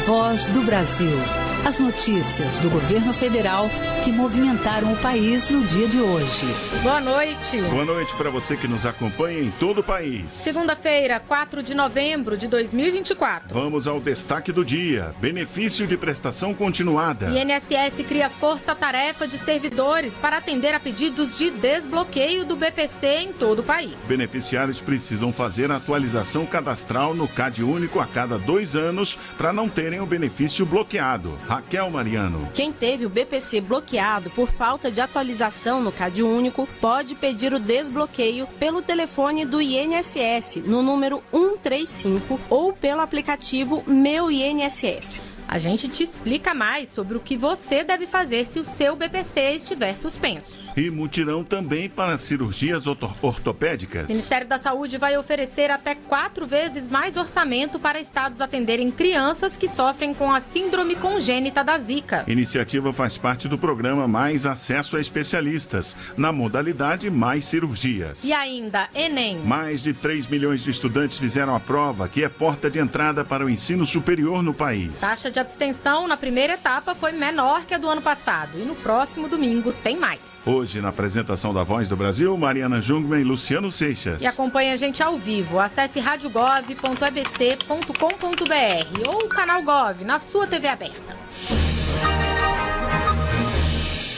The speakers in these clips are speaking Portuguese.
Voz do Brasil. As notícias do governo federal que movimentaram o país no dia de hoje. Boa noite. Boa noite para você que nos acompanha em todo o país. Segunda-feira, 4 de novembro de 2024. Vamos ao destaque do dia. Benefício de prestação continuada. INSS cria força-tarefa de servidores para atender a pedidos de desbloqueio do BPC em todo o país. Beneficiários precisam fazer a atualização cadastral no CadÚnico a cada 2 anos para não terem o benefício bloqueado. Raquel Mariano. Quem teve o BPC bloqueado por falta de atualização no CadÚnico pode pedir o desbloqueio pelo telefone do INSS no número 135 ou pelo aplicativo Meu INSS. A gente te explica mais sobre o que você deve fazer se o seu BPC estiver suspenso. E mutirão também para cirurgias ortopédicas. O Ministério da Saúde vai oferecer até 4 vezes mais orçamento para estados atenderem crianças que sofrem com a síndrome congênita da Zika. Iniciativa faz parte do programa Mais Acesso a Especialistas, na modalidade Mais Cirurgias. E ainda, Enem. Mais de 3 milhões de estudantes fizeram a prova, que é porta de entrada para o ensino superior no país. Taxa de abstenção na primeira etapa foi menor que a do ano passado. E no próximo domingo tem mais. Hoje, na apresentação da Voz do Brasil, Mariana Jungmann e Luciano Seixas. E acompanhe a gente ao vivo. Acesse radiogov.ebc.com.br ou o canal Gov na sua TV aberta.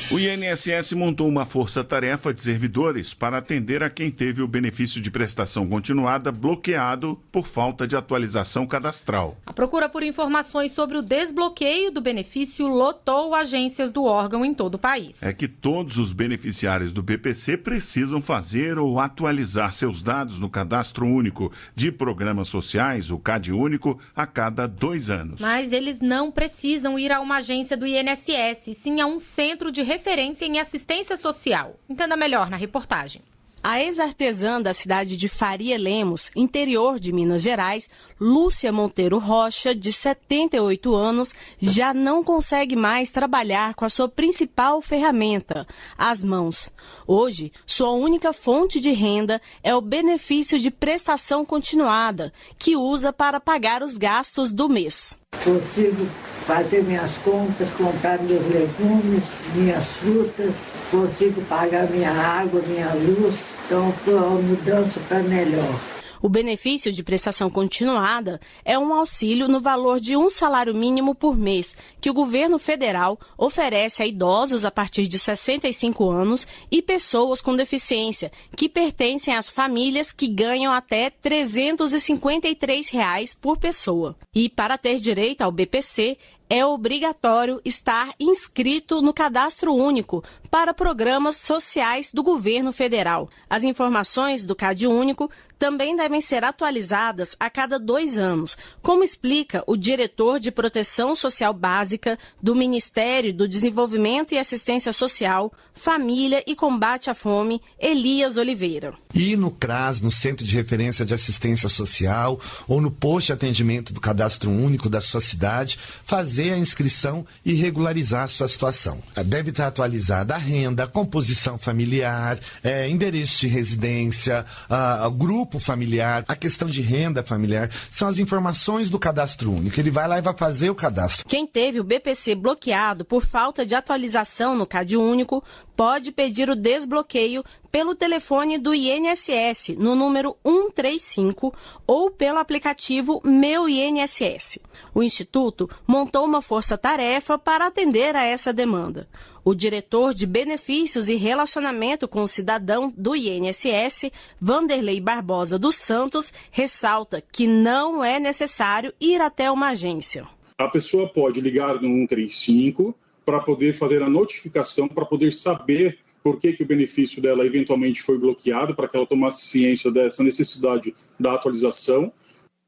O INSS montou uma força-tarefa de servidores para atender a quem teve o benefício de prestação continuada bloqueado por falta de atualização cadastral. A procura por informações sobre o desbloqueio do benefício lotou agências do órgão em todo o país. É que todos os beneficiários do BPC precisam fazer ou atualizar seus dados no Cadastro Único de Programas Sociais, o CadÚnico, a cada 2 anos. Mas eles não precisam ir a uma agência do INSS, sim a um centro de referência em assistência social. Entenda melhor na reportagem. A ex-artesã da cidade de Faria Lemos, interior de Minas Gerais, Lúcia Monteiro Rocha, de 78 anos, já não consegue mais trabalhar com a sua principal ferramenta, as mãos. Hoje, sua única fonte de renda é o benefício de prestação continuada, que usa para pagar os gastos do mês. Consigo fazer minhas compras, comprar meus legumes, minhas frutas, consigo pagar minha água, minha luz, então foi uma mudança para melhor. O benefício de prestação continuada é um auxílio no valor de um salário mínimo por mês que o governo federal oferece a idosos a partir de 65 anos e pessoas com deficiência que pertencem às famílias que ganham até R$ 353 por pessoa. E para ter direito ao BPC, é obrigatório estar inscrito no Cadastro Único para programas sociais do governo federal. As informações do CadÚnico também devem ser atualizadas a cada 2 anos, como explica o diretor de Proteção Social Básica do Ministério do Desenvolvimento e Assistência Social, Família e Combate à Fome, Elias Oliveira. E no CRAS, no Centro de Referência de Assistência Social, ou no posto de atendimento do Cadastro Único da sua cidade, fazer a inscrição e regularizar a sua situação. Deve estar atualizada a renda, a composição familiar, endereço de residência, grupo familiar, a questão de renda familiar, são as informações do Cadastro Único. Ele vai lá e vai fazer o cadastro. Quem teve o BPC bloqueado por falta de atualização no CadÚnico pode pedir o desbloqueio pelo telefone do INSS no número 135 ou pelo aplicativo Meu INSS. O Instituto montou uma força-tarefa para atender a essa demanda. O diretor de Benefícios e Relacionamento com o Cidadão do INSS, Vanderlei Barbosa dos Santos, ressalta que não é necessário ir até uma agência. A pessoa pode ligar no 135 para poder fazer a notificação, para poder saber por que o benefício dela eventualmente foi bloqueado, para que ela tomasse ciência dessa necessidade da atualização.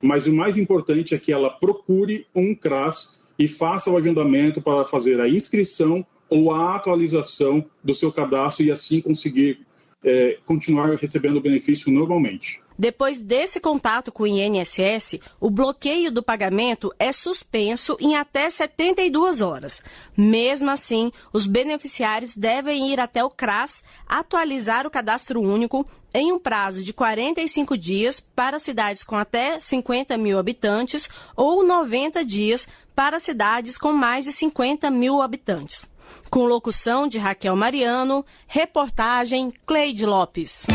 Mas o mais importante é que ela procure um CRAS e faça o agendamento para fazer a inscrição ou a atualização do seu cadastro e assim conseguir continuar recebendo o benefício normalmente. Depois desse contato com o INSS, o bloqueio do pagamento é suspenso em até 72 horas. Mesmo assim, os beneficiários devem ir até o CRAS atualizar o Cadastro Único em um prazo de 45 dias para cidades com até 50 mil habitantes ou 90 dias para cidades com mais de 50 mil habitantes. Com locução de Raquel Mariano, reportagem Cleide Lopes.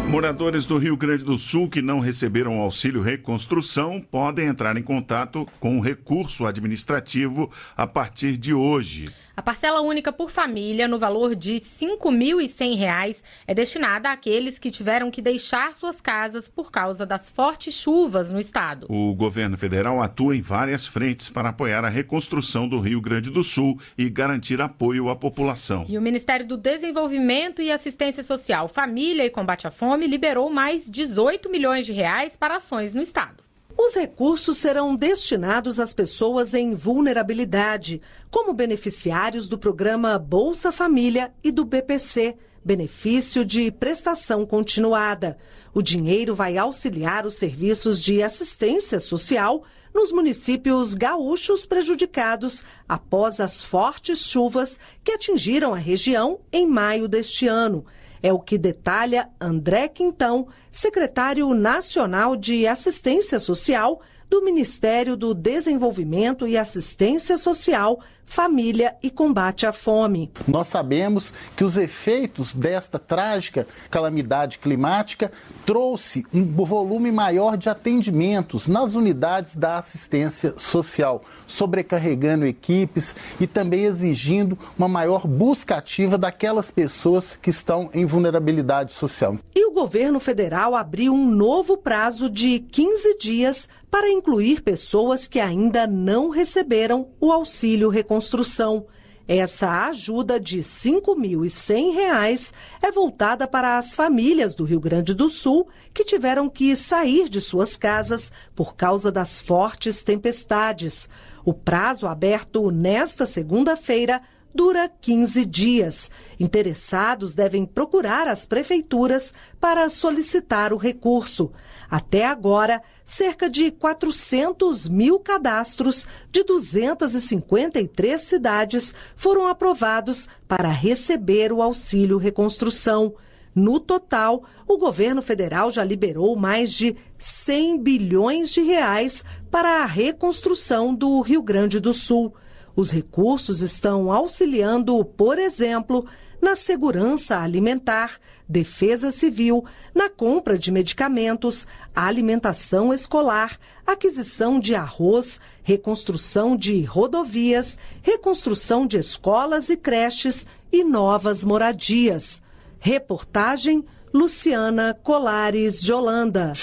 Moradores do Rio Grande do Sul que não receberam auxílio reconstrução podem entrar em contato com o recurso administrativo a partir de hoje. A parcela única por família, no valor de R$ 5.100, é destinada àqueles que tiveram que deixar suas casas por causa das fortes chuvas no estado. O governo federal atua em várias frentes para apoiar a reconstrução do Rio Grande do Sul e garantir apoio à população. E o Ministério do Desenvolvimento e Assistência Social, Família e Combate à Fome liberou mais R$ 18 milhões para ações no estado. Os recursos serão destinados às pessoas em vulnerabilidade, como beneficiários do programa Bolsa Família e do BPC, benefício de prestação continuada. O dinheiro vai auxiliar os serviços de assistência social nos municípios gaúchos prejudicados após as fortes chuvas que atingiram a região em maio deste ano. É o que detalha André Quintão, secretário nacional de Assistência Social do Ministério do Desenvolvimento e Assistência Social, Família e Combate à Fome. Nós sabemos que os efeitos desta trágica calamidade climática trouxe um volume maior de atendimentos nas unidades da assistência social, sobrecarregando equipes e também exigindo uma maior busca ativa daquelas pessoas que estão em vulnerabilidade social. E o governo federal abriu um novo prazo de 15 dias para incluir pessoas que ainda não receberam o auxílio reconstrução. Essa ajuda de R$ 5.100 é voltada para as famílias do Rio Grande do Sul que tiveram que sair de suas casas por causa das fortes tempestades. O prazo aberto nesta segunda-feira dura 15 dias. Interessados devem procurar as prefeituras para solicitar o recurso. Até agora, cerca de 400 mil cadastros de 253 cidades foram aprovados para receber o auxílio reconstrução. No total, o governo federal já liberou mais de 100 bilhões de reais para a reconstrução do Rio Grande do Sul. Os recursos estão auxiliando, por exemplo, na segurança alimentar, defesa civil, na compra de medicamentos, alimentação escolar, aquisição de arroz, reconstrução de rodovias, reconstrução de escolas e creches e novas moradias. Reportagem Luciana Colares de Holanda.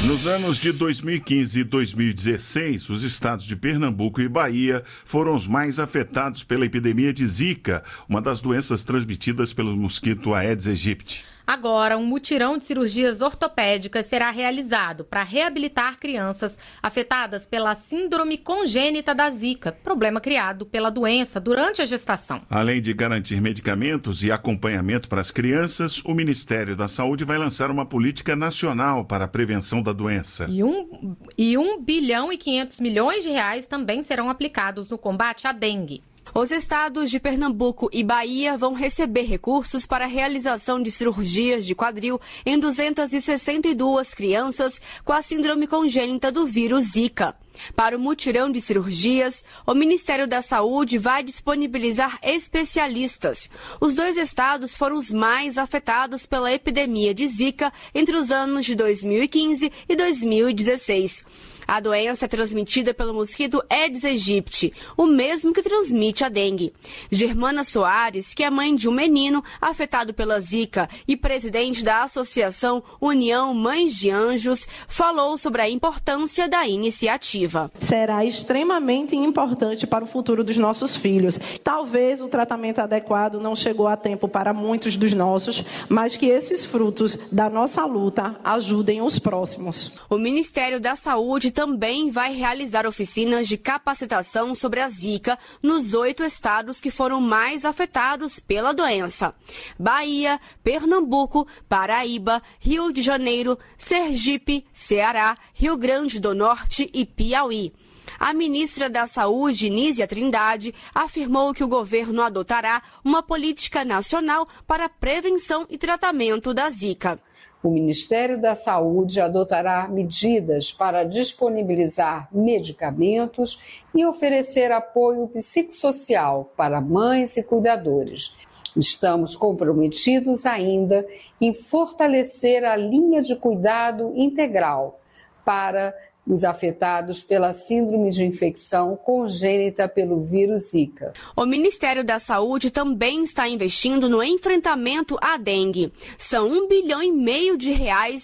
Nos anos de 2015 e 2016, os estados de Pernambuco e Bahia foram os mais afetados pela epidemia de Zika, uma das doenças transmitidas pelo mosquito Aedes aegypti. Agora, um mutirão de cirurgias ortopédicas será realizado para reabilitar crianças afetadas pela síndrome congênita da Zika, problema criado pela doença durante a gestação. Além de garantir medicamentos e acompanhamento para as crianças, o Ministério da Saúde vai lançar uma política nacional para a prevenção da doença. E 1 bilhão e 500 milhões de reais também serão aplicados no combate à dengue. Os estados de Pernambuco e Bahia vão receber recursos para a realização de cirurgias de quadril em 262 crianças com a síndrome congênita do vírus Zika. Para o mutirão de cirurgias, o Ministério da Saúde vai disponibilizar especialistas. Os 2 estados foram os mais afetados pela epidemia de Zika entre os anos de 2015 e 2016. A doença é transmitida pelo mosquito Aedes aegypti, o mesmo que transmite a dengue. Germana Soares, que é mãe de um menino afetado pela Zika e presidente da Associação União Mães de Anjos, falou sobre a importância da iniciativa. Será extremamente importante para o futuro dos nossos filhos. Talvez o tratamento adequado não chegou a tempo para muitos dos nossos, mas que esses frutos da nossa luta ajudem os próximos. O Ministério da Saúde também vai realizar oficinas de capacitação sobre a Zika nos 8 estados que foram mais afetados pela doença: Bahia, Pernambuco, Paraíba, Rio de Janeiro, Sergipe, Ceará, Rio Grande do Norte e Piauí. A ministra da Saúde, Nízia Trindade, afirmou que o governo adotará uma política nacional para a prevenção e tratamento da Zika. O Ministério da Saúde adotará medidas para disponibilizar medicamentos e oferecer apoio psicossocial para mães e cuidadores. Estamos comprometidos ainda em fortalecer a linha de cuidado integral para os afetados pela síndrome de infecção congênita pelo vírus Zika. O Ministério da Saúde também está investindo no enfrentamento à dengue. São R$1,5 bilhão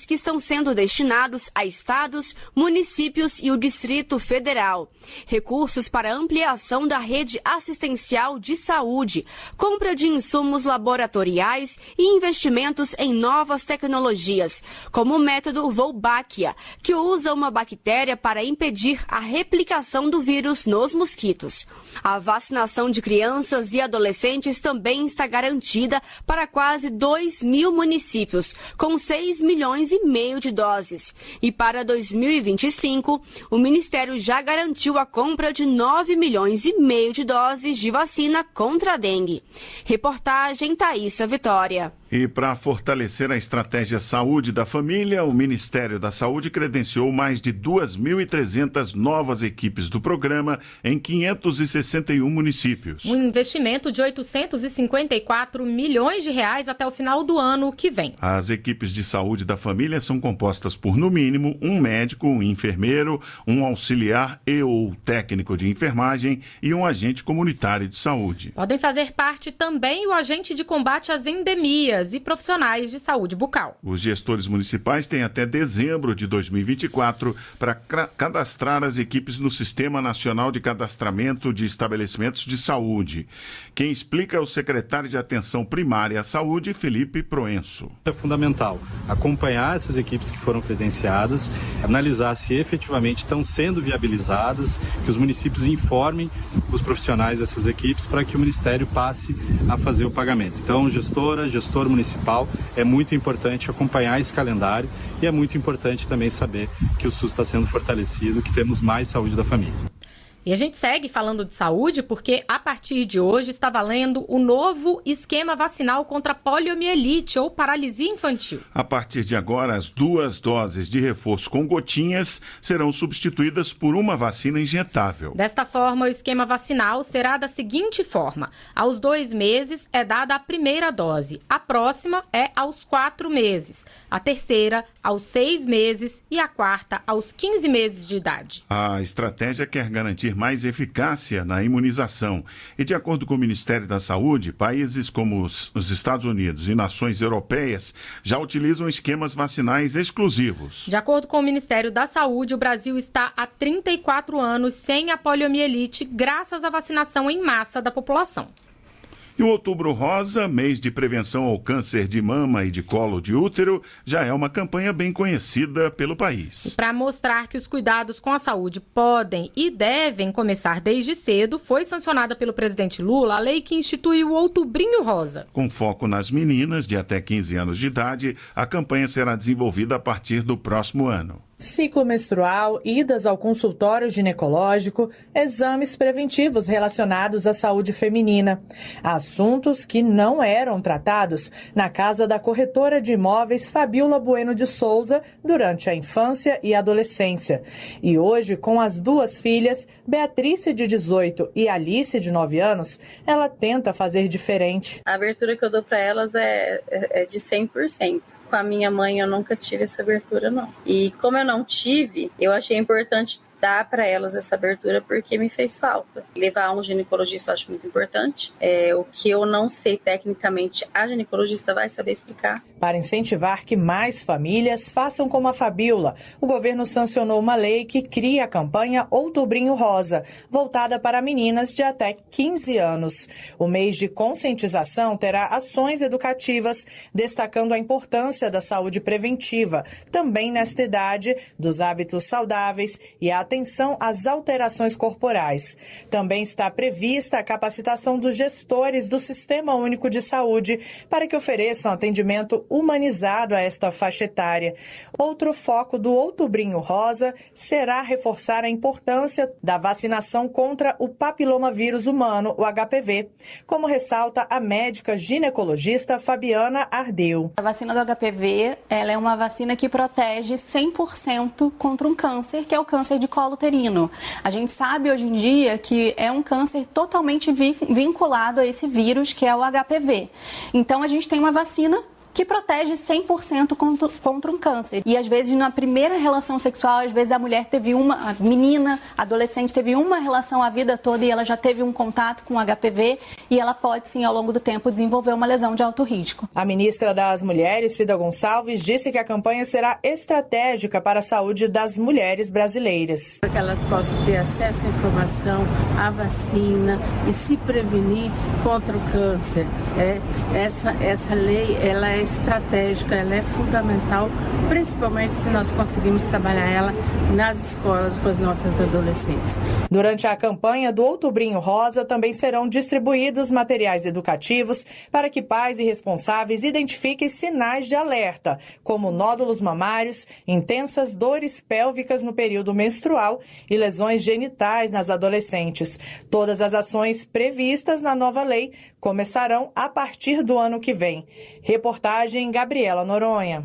que estão sendo destinados a estados, municípios e o Distrito Federal. Recursos para ampliação da rede assistencial de saúde, compra de insumos laboratoriais e investimentos em novas tecnologias, como o método Wolbachia, que usa uma bactéria para impedir a replicação do vírus nos mosquitos. A vacinação de crianças e adolescentes também está garantida para quase 2.000 municípios, com 6,5 milhões de doses. E para 2025, o Ministério já garantiu a compra de 9,5 milhões de doses de vacina contra a dengue. Reportagem Thaísa Vitória. E para fortalecer a estratégia Saúde da Família, o Ministério da Saúde credenciou mais de 2.300 novas equipes do programa em 561 municípios. Um investimento de R$854 milhões até o final do ano que vem. As equipes de saúde da família são compostas por, no mínimo, um médico, um enfermeiro, um auxiliar e ou técnico de enfermagem e um agente comunitário de saúde. Podem fazer parte também o agente de combate às endemias e profissionais de saúde bucal. Os gestores municipais têm até dezembro de 2024 para cadastrar as equipes no Sistema Nacional de Cadastramento de Estabelecimentos de Saúde. Quem explica é o secretário de Atenção Primária à Saúde, Felipe Proenço. É fundamental acompanhar essas equipes que foram credenciadas, analisar se efetivamente estão sendo viabilizadas, que os municípios informem os profissionais dessas equipes para que o Ministério passe a fazer o pagamento. Então, gestor municipal, é muito importante acompanhar esse calendário e é muito importante também saber que o SUS está sendo fortalecido, que temos mais saúde da família. E a gente segue falando de saúde porque, a partir de hoje, está valendo o novo esquema vacinal contra poliomielite ou paralisia infantil. A partir de agora, as 2 doses de reforço com gotinhas serão substituídas por uma vacina injetável. Desta forma, o esquema vacinal será da seguinte forma: aos 2 meses é dada a primeira dose, a próxima é aos 4 meses, a terceira aos 6 meses e a quarta aos 15 meses de idade. A estratégia quer garantir mais eficácia na imunização. E, de acordo com o Ministério da Saúde, países como os Estados Unidos e nações europeias já utilizam esquemas vacinais exclusivos. De acordo com o Ministério da Saúde, o Brasil está há 34 anos sem a poliomielite, graças à vacinação em massa da população. E o Outubro Rosa, mês de prevenção ao câncer de mama e de colo de útero, já é uma campanha bem conhecida pelo país. Para mostrar que os cuidados com a saúde podem e devem começar desde cedo, foi sancionada pelo presidente Lula a lei que institui o Outubrinho Rosa. Com foco nas meninas de até 15 anos de idade, a campanha será desenvolvida a partir do próximo ano. Ciclo menstrual, idas ao consultório ginecológico, exames preventivos relacionados à saúde feminina. Assuntos que não eram tratados na casa da corretora de imóveis Fabiola Bueno de Souza durante a infância e adolescência. E hoje, com as 2 filhas, Beatrice, de 18, e Alice, de 9 anos, ela tenta fazer diferente. A abertura que eu dou para elas é de 100%. Com a minha mãe eu nunca tive essa abertura, não. E como eu não tive, eu achei importante dar para elas essa abertura porque me fez falta. Levar um ginecologista eu acho muito importante. O que eu não sei tecnicamente, a ginecologista vai saber explicar. Para incentivar que mais famílias façam como a Fabiola, o governo sancionou uma lei que cria a campanha Outubrinho Rosa, voltada para meninas de até 15 anos. O mês de conscientização terá ações educativas, destacando a importância da saúde preventiva, também nesta idade, dos hábitos saudáveis e a atenção às alterações corporais. Também está prevista a capacitação dos gestores do Sistema Único de Saúde para que ofereçam atendimento humanizado a esta faixa etária. Outro foco do Outubrinho Rosa será reforçar a importância da vacinação contra o papilomavírus humano, o HPV, como ressalta a médica ginecologista Fabiana Ardeu. A vacina do HPV ela é uma vacina que protege 100% contra um câncer, que é o câncer de colo uterino. A gente sabe hoje em dia que é um câncer totalmente vinculado a esse vírus, que é o HPV. Então, a gente tem uma vacina que protege 100% contra um câncer. E às vezes na primeira relação sexual, às vezes a menina, adolescente teve uma relação a vida toda e ela já teve um contato com HPV e ela pode sim ao longo do tempo desenvolver uma lesão de alto risco. A ministra das Mulheres, Cida Gonçalves, disse que a campanha será estratégica para a saúde das mulheres brasileiras. Para que elas possam ter acesso à informação, à vacina e se prevenir contra o câncer. Essa lei, ela é estratégica, ela é fundamental, principalmente se nós conseguimos trabalhar ela nas escolas com as nossas adolescentes. Durante a campanha do Outubrinho Rosa, também serão distribuídos materiais educativos para que pais e responsáveis identifiquem sinais de alerta, como nódulos mamários, intensas dores pélvicas no período menstrual e lesões genitais nas adolescentes. Todas as ações previstas na nova lei começarão a partir do ano que vem. Reportagem Gabriela Noronha.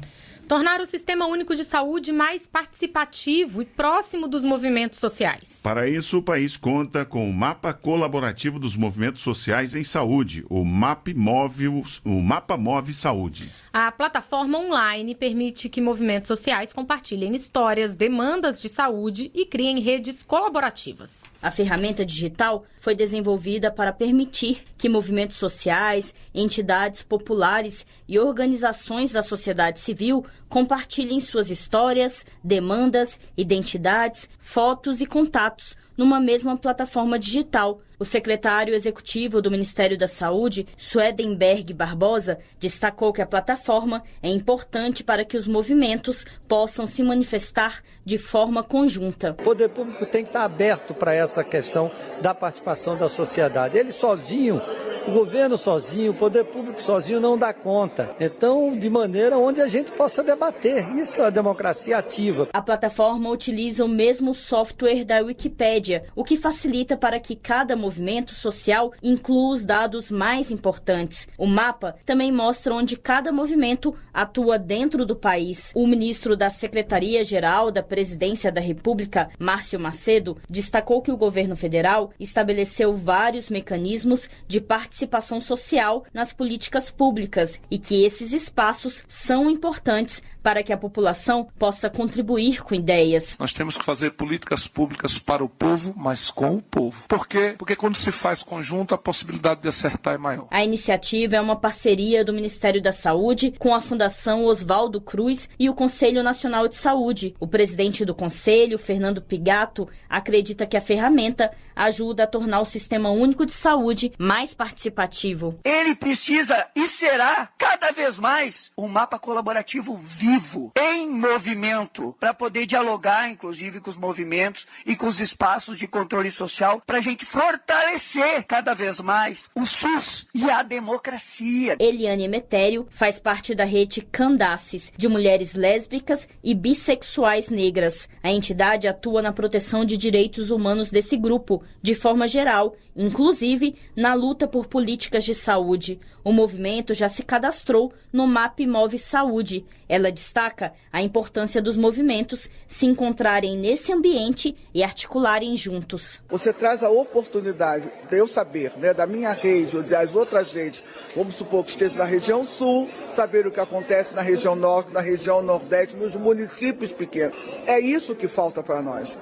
Tornar o Sistema Único de Saúde mais participativo e próximo dos movimentos sociais. Para isso, o país conta com o Mapa Colaborativo dos Movimentos Sociais em Saúde, o Mapa Move Saúde. A plataforma online permite que movimentos sociais compartilhem histórias, demandas de saúde e criem redes colaborativas. A ferramenta digital foi desenvolvida para permitir que movimentos sociais, entidades populares e organizações da sociedade civil compartilhem suas histórias, demandas, identidades, fotos e contatos numa mesma plataforma digital. O secretário executivo do Ministério da Saúde, Swedenberg Barbosa, destacou que a plataforma é importante para que os movimentos possam se manifestar de forma conjunta. O poder público tem que estar aberto para essa questão da participação da sociedade. Ele sozinho, o governo sozinho, o poder público sozinho não dá conta. Então, de maneira onde a gente possa debater. Isso é a democracia ativa. A plataforma utiliza o mesmo software da Wikipédia, o que facilita para que cada movimento social inclua os dados mais importantes. O mapa também mostra onde cada movimento atua dentro do país. O ministro da Secretaria-Geral da Presidência da República, Márcio Macedo, destacou que o governo federal estabeleceu vários mecanismos de participação social nas políticas públicas e que esses espaços são importantes para que a população possa contribuir com ideias. Nós temos que fazer políticas públicas para o povo, mas com o povo. Por quê? Porque quando se faz conjunto, a possibilidade de acertar é maior. A iniciativa é uma parceria do Ministério da Saúde com a Fundação Oswaldo Cruz e o Conselho Nacional de Saúde. O presidente do Conselho, Fernando Pigato, acredita que a ferramenta ajuda a tornar o Sistema Único de Saúde mais participativo. Ele precisa e será cada vez mais um mapa colaborativo vivo, em movimento, para poder dialogar, inclusive, com os movimentos e com os espaços de controle social, para a gente fortalecer cada vez mais o SUS e a democracia. Eliane Emetério faz parte da rede Candaces, de mulheres lésbicas e bissexuais negras. A entidade atua na proteção de direitos humanos desse grupo, de forma geral, inclusive na luta por políticas de saúde. O movimento já se cadastrou no Mapa Move Saúde. Ela destaca a importância dos movimentos se encontrarem nesse ambiente e articularem juntos. Você traz a oportunidade de eu saber, da minha rede ou das outras redes, vamos supor que esteja na região sul, saber o que acontece na região norte, na região nordeste, nos municípios pequenos. É isso que falta para nós.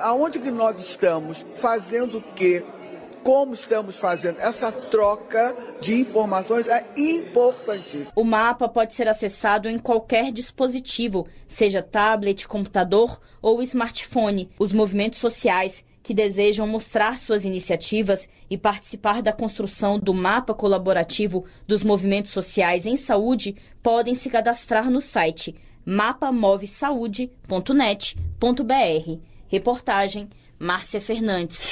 Aonde que nós estamos fazendo o quê? Como estamos fazendo? Essa troca de informações é importantíssima. O mapa pode ser acessado em qualquer dispositivo, seja tablet, computador ou smartphone. Os movimentos sociais que desejam mostrar suas iniciativas e participar da construção do mapa colaborativo dos movimentos sociais em saúde podem se cadastrar no site mapamovesaude.net.br. Reportagem Márcia Fernandes.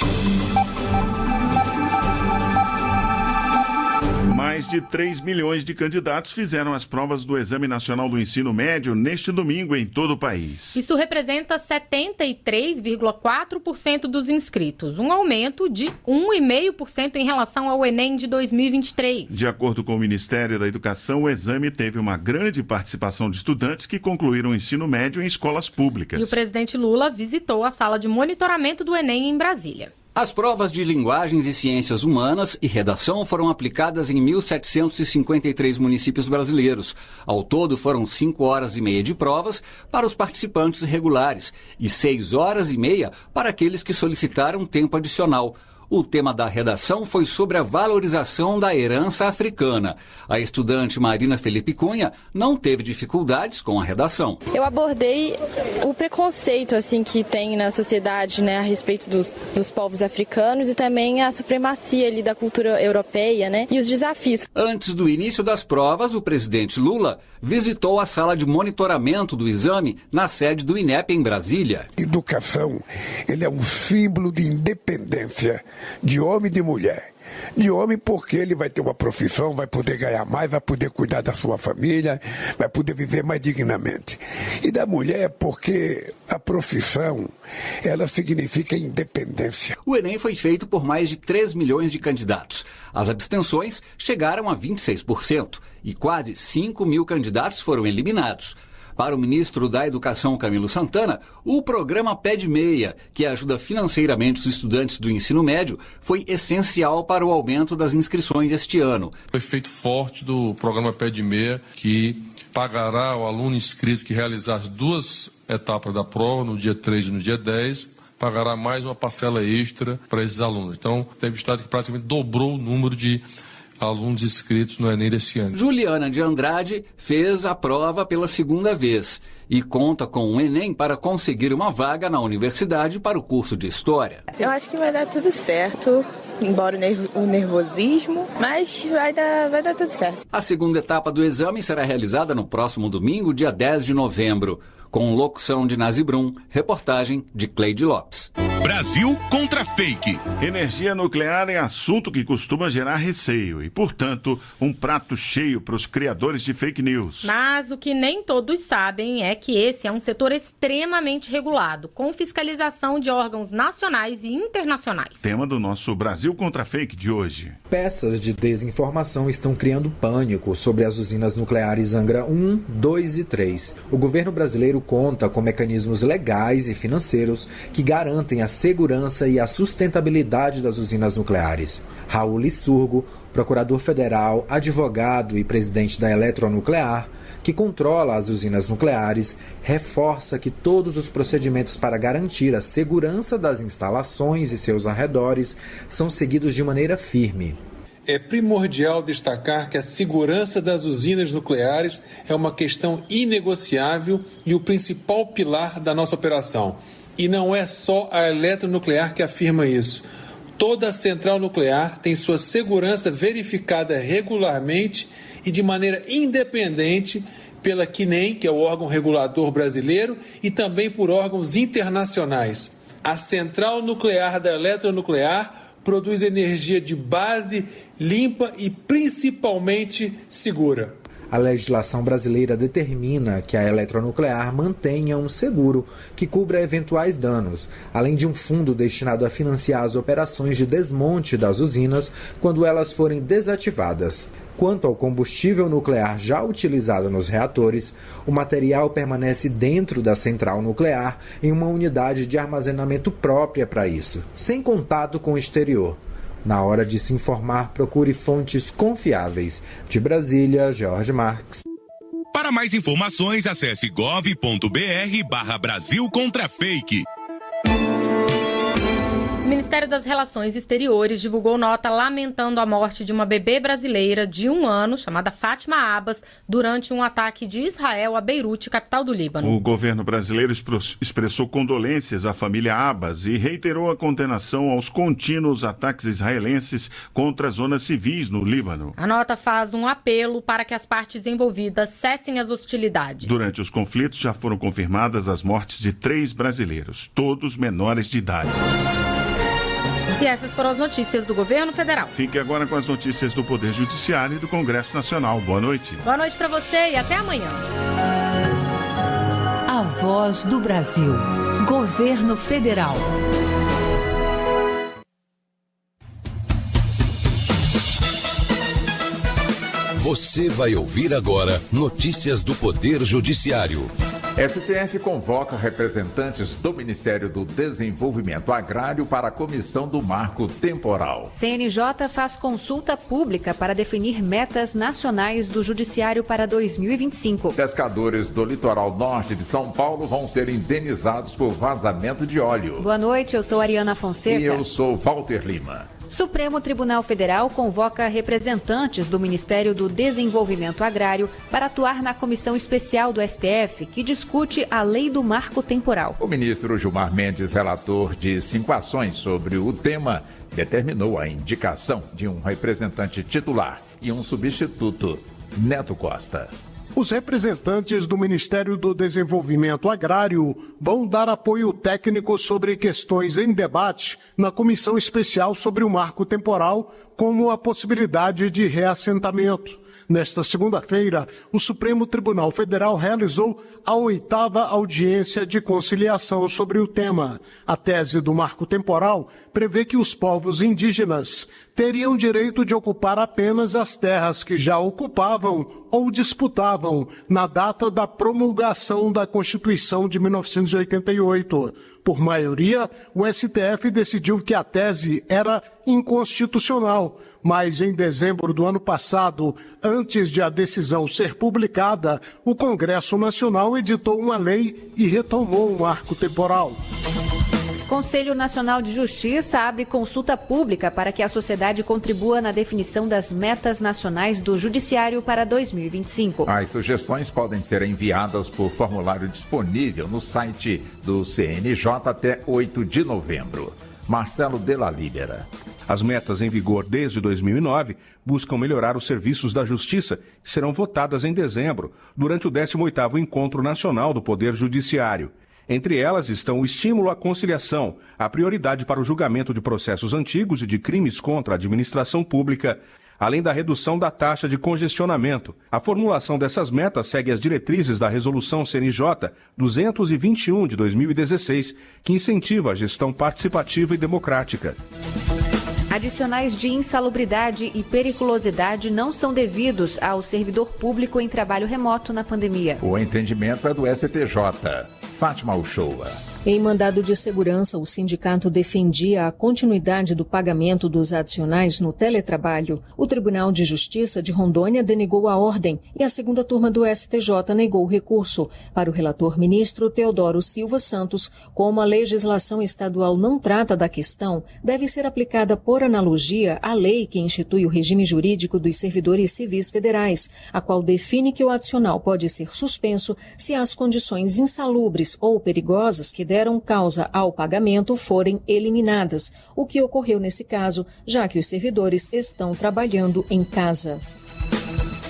Mais de 3 milhões de candidatos fizeram as provas do Exame Nacional do Ensino Médio neste domingo em todo o país. Isso representa 73,4% dos inscritos, um aumento de 1,5% em relação ao Enem de 2023. De acordo com o Ministério da Educação, o exame teve uma grande participação de estudantes que concluíram o ensino médio em escolas públicas. E o presidente Lula visitou a sala de monitoramento do Enem em Brasília. As provas de linguagens e ciências humanas e redação foram aplicadas em 1.753 municípios brasileiros. Ao todo, foram 5 horas e meia de provas para os participantes regulares e 6 horas e meia para aqueles que solicitaram tempo adicional. O tema da redação foi sobre a valorização da herança africana. A estudante Marina Felipe Cunha não teve dificuldades com a redação. Eu abordei o preconceito que tem na sociedade, né, a respeito dos povos africanos e também a supremacia ali da cultura europeia, né, e os desafios. Antes do início das provas, o presidente Lula visitou a sala de monitoramento do exame na sede do INEP em Brasília. Educação, ele é um símbolo de independência de homem e de mulher. De homem porque ele vai ter uma profissão, vai poder ganhar mais, vai poder cuidar da sua família, vai poder viver mais dignamente. E da mulher porque a profissão, ela significa independência. O Enem foi feito por mais de 3 milhões de candidatos. As abstenções chegaram a 26% e quase 5 mil candidatos foram eliminados. Para o ministro da Educação, Camilo Santana, o programa Pé de Meia, que ajuda financeiramente os estudantes do ensino médio, foi essencial para o aumento das inscrições este ano. O efeito forte do programa Pé de Meia, que pagará ao aluno inscrito que realizar as 2 etapas da prova, no dia 3 e no dia 10, pagará mais uma parcela extra para esses alunos. Então, teve estado que praticamente dobrou o número de alunos inscritos no Enem desse ano. Juliana de Andrade fez a prova pela 2ª vez e conta com o Enem para conseguir uma vaga na universidade para o curso de História. Eu acho que vai dar tudo certo, embora o nervosismo, mas vai dar tudo certo. A 2ª etapa do exame será realizada no próximo domingo, dia 10 de novembro, com locução de Nazi Brum, reportagem de Cleide Lopes. Brasil contra fake. Energia nuclear é assunto que costuma gerar receio e, portanto, um prato cheio para os criadores de fake news. Mas o que nem todos sabem é que esse é um setor extremamente regulado, com fiscalização de órgãos nacionais e internacionais. Tema do nosso Brasil contra fake de hoje. Peças de desinformação estão criando pânico sobre as usinas nucleares Angra 1, 2 e 3. O governo brasileiro conta com mecanismos legais e financeiros que garantem a segurança e a sustentabilidade das usinas nucleares. Raul Licurgo, procurador federal, advogado e presidente da Eletronuclear, que controla as usinas nucleares, reforça que todos os procedimentos para garantir a segurança das instalações e seus arredores são seguidos de maneira firme. É primordial destacar que a segurança das usinas nucleares é uma questão inegociável e o principal pilar da nossa operação. E não é só a Eletronuclear que afirma isso. Toda central nuclear tem sua segurança verificada regularmente e de maneira independente pela CNEM, que é o órgão regulador brasileiro, e também por órgãos internacionais. A central nuclear da Eletronuclear produz energia de base, limpa e principalmente segura. A legislação brasileira determina que a eletronuclear mantenha um seguro que cubra eventuais danos, além de um fundo destinado a financiar as operações de desmonte das usinas quando elas forem desativadas. Quanto ao combustível nuclear já utilizado nos reatores, o material permanece dentro da central nuclear em uma unidade de armazenamento própria para isso, sem contato com o exterior. Na hora de se informar, procure fontes confiáveis. De Brasília, Jorge Marques. Para mais informações, acesse gov.br/Brasil contra fake. Ministério das Relações Exteriores divulgou nota lamentando a morte de uma bebê brasileira de 1 ano, chamada Fátima Abbas, durante um ataque de Israel a Beirute, capital do Líbano. O governo brasileiro expressou condolências à família Abbas e reiterou a condenação aos contínuos ataques israelenses contra zonas civis no Líbano. A nota faz um apelo para que as partes envolvidas cessem as hostilidades. Durante os conflitos já foram confirmadas as mortes de 3 brasileiros, todos menores de idade. E essas foram as notícias do governo federal. Fique agora com as notícias do Poder Judiciário e do Congresso Nacional. Boa noite. Boa noite para você e até amanhã. A Voz do Brasil. Governo Federal. Você vai ouvir agora notícias do Poder Judiciário. STF convoca representantes do Ministério do Desenvolvimento Agrário para a comissão do marco temporal. CNJ faz consulta pública para definir metas nacionais do Judiciário para 2025. Pescadores do litoral norte de São Paulo vão ser indenizados por vazamento de óleo. Boa noite, eu sou Ariana Fonseca. E eu sou Walter Lima. Supremo Tribunal Federal convoca representantes do Ministério do Desenvolvimento Agrário para atuar na comissão especial do STF, que discute a lei do marco temporal. O ministro Gilmar Mendes, relator de 5 ações sobre o tema, determinou a indicação de um representante titular e um substituto. Neto Costa. Os representantes do Ministério do Desenvolvimento Agrário vão dar apoio técnico sobre questões em debate na comissão especial sobre o marco temporal, como a possibilidade de reassentamento. Nesta segunda-feira, o Supremo Tribunal Federal realizou a 8ª audiência de conciliação sobre o tema. A tese do marco temporal prevê que os povos indígenas teriam direito de ocupar apenas as terras que já ocupavam ou disputavam na data da promulgação da Constituição de 1988. Por maioria, o STF decidiu que a tese era inconstitucional, mas em dezembro do ano passado, antes de a decisão ser publicada, o Congresso Nacional editou uma lei e retomou o marco temporal. Conselho Nacional de Justiça abre consulta pública para que a sociedade contribua na definição das metas nacionais do Judiciário para 2025. As sugestões podem ser enviadas por formulário disponível no site do CNJ até 8 de novembro. Marcelo Della Libera. As metas em vigor desde 2009 buscam melhorar os serviços da Justiça, que serão votadas em dezembro, durante o 18º Encontro Nacional do Poder Judiciário. Entre elas estão o estímulo à conciliação, a prioridade para o julgamento de processos antigos e de crimes contra a administração pública, além da redução da taxa de congestionamento. A formulação dessas metas segue as diretrizes da Resolução CNJ 221 de 2016, que incentiva a gestão participativa e democrática. Adicionais de insalubridade e periculosidade não são devidos ao servidor público em trabalho remoto na pandemia. O entendimento é do STJ. Fátima Uchoa. Em mandado de segurança, o sindicato defendia a continuidade do pagamento dos adicionais no teletrabalho. O Tribunal de Justiça de Rondônia denegou a ordem e a segunda turma do STJ negou o recurso. Para o relator ministro Teodoro Silva Santos, como a legislação estadual não trata da questão, deve ser aplicada por analogia à lei que institui o regime jurídico dos servidores civis federais, a qual define que o adicional pode ser suspenso se as condições insalubres ou perigosas que deram causa ao pagamento forem eliminadas, o que ocorreu nesse caso, já que os servidores estão trabalhando em casa.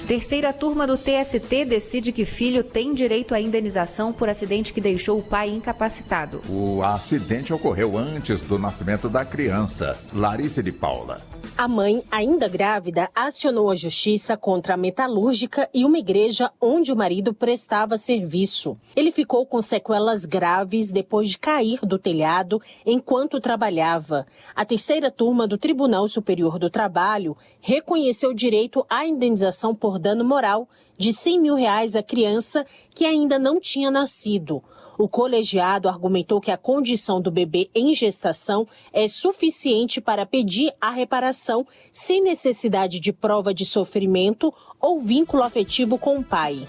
Terceira turma do TST decide que filho tem direito à indenização por acidente que deixou o pai incapacitado. O acidente ocorreu antes do nascimento da criança. Larissa de Paula. A mãe, ainda grávida, acionou a justiça contra a metalúrgica e uma igreja onde o marido prestava serviço. Ele ficou com sequelas graves depois de cair do telhado enquanto trabalhava. A terceira turma do Tribunal Superior do Trabalho reconheceu o direito à indenização por dano moral de R$100 mil à criança que ainda não tinha nascido. O colegiado argumentou que a condição do bebê em gestação é suficiente para pedir a reparação sem necessidade de prova de sofrimento ou vínculo afetivo com o pai.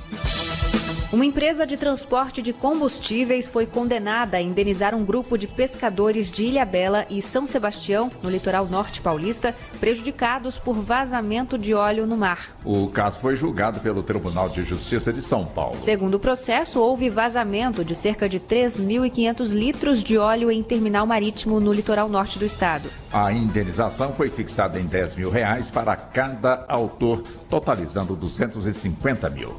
Uma empresa de transporte de combustíveis foi condenada a indenizar um grupo de pescadores de Ilhabela e São Sebastião, no litoral norte paulista, prejudicados por vazamento de óleo no mar. O caso foi julgado pelo Tribunal de Justiça de São Paulo. Segundo o processo, houve vazamento de cerca de 3.500 litros de óleo em terminal marítimo no litoral norte do estado. A indenização foi fixada em R$10 mil para cada autor, totalizando 250 mil.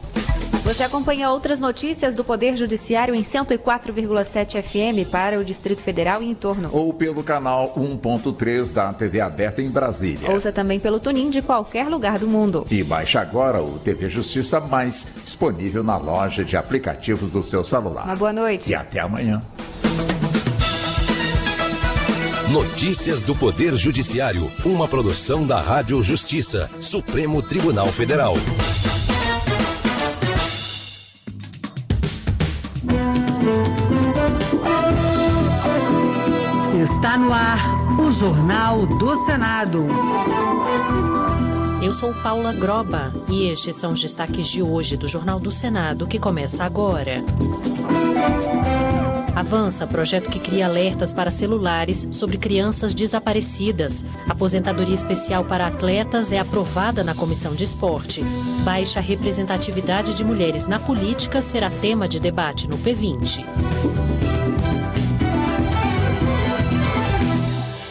Você acompanha outras notícias do Poder Judiciário em 104,7 FM para o Distrito Federal e em torno. Ou pelo canal 1.3 da TV aberta em Brasília. Ouça também pelo TuneIn de qualquer lugar do mundo. E baixe agora o TV Justiça Mais, disponível na loja de aplicativos do seu celular. Uma boa noite. E até amanhã. Notícias do Poder Judiciário, uma produção da Rádio Justiça, Supremo Tribunal Federal. Está no ar o Jornal do Senado. Eu sou Paula Groba e estes são os destaques de hoje do Jornal do Senado, que começa agora. Avança projeto que cria alertas para celulares sobre crianças desaparecidas. Aposentadoria especial para atletas é aprovada na Comissão de Esporte. Baixa representatividade de mulheres na política será tema de debate no P20.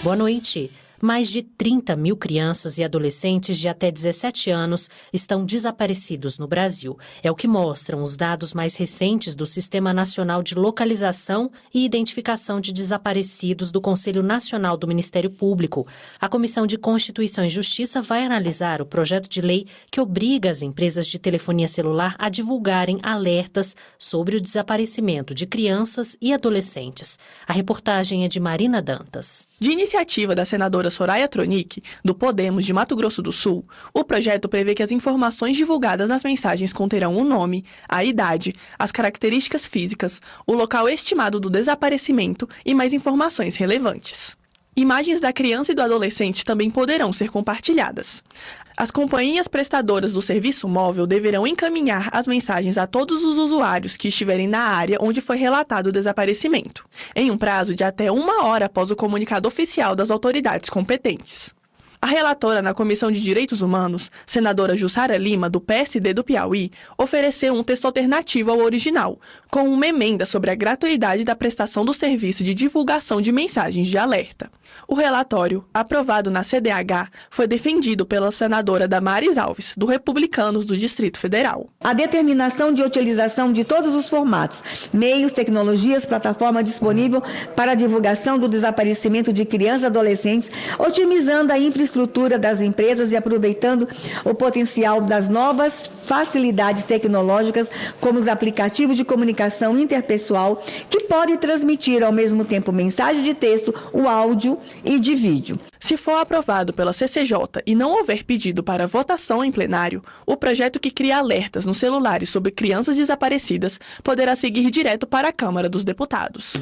Boa noite. Mais de 30 mil crianças e adolescentes de até 17 anos estão desaparecidos no Brasil. É o que mostram os dados mais recentes do Sistema Nacional de Localização e Identificação de Desaparecidos do Conselho Nacional do Ministério Público. A Comissão de Constituição e Justiça vai analisar o projeto de lei que obriga as empresas de telefonia celular a divulgarem alertas sobre o desaparecimento de crianças e adolescentes. A reportagem é de Marina Dantas. De iniciativa da senadora Soraya Tronic, do Podemos de Mato Grosso do Sul, o projeto prevê que as informações divulgadas nas mensagens conterão o nome, a idade, as características físicas, o local estimado do desaparecimento e mais informações relevantes. Imagens da criança e do adolescente também poderão ser compartilhadas. As companhias prestadoras do serviço móvel deverão encaminhar as mensagens a todos os usuários que estiverem na área onde foi relatado o desaparecimento, em um prazo de até 1 hora após o comunicado oficial das autoridades competentes. A relatora na Comissão de Direitos Humanos, senadora Jussara Lima, do PSD do Piauí, ofereceu um texto alternativo ao original, com uma emenda sobre a gratuidade da prestação do serviço de divulgação de mensagens de alerta. O relatório, aprovado na CDH, foi defendido pela senadora Damares Alves, do Republicanos do Distrito Federal. A determinação de utilização de todos os formatos, meios, tecnologias, plataforma disponível para a divulgação do desaparecimento de crianças e adolescentes, otimizando a infraestrutura das empresas e aproveitando o potencial das novas facilidades tecnológicas, como os aplicativos de comunicação interpessoal, que podem transmitir ao mesmo tempo mensagem de texto, o áudio e de vídeo. Se for aprovado pela CCJ e não houver pedido para votação em plenário, o projeto que cria alertas nos celulares sobre crianças desaparecidas poderá seguir direto para a Câmara dos Deputados.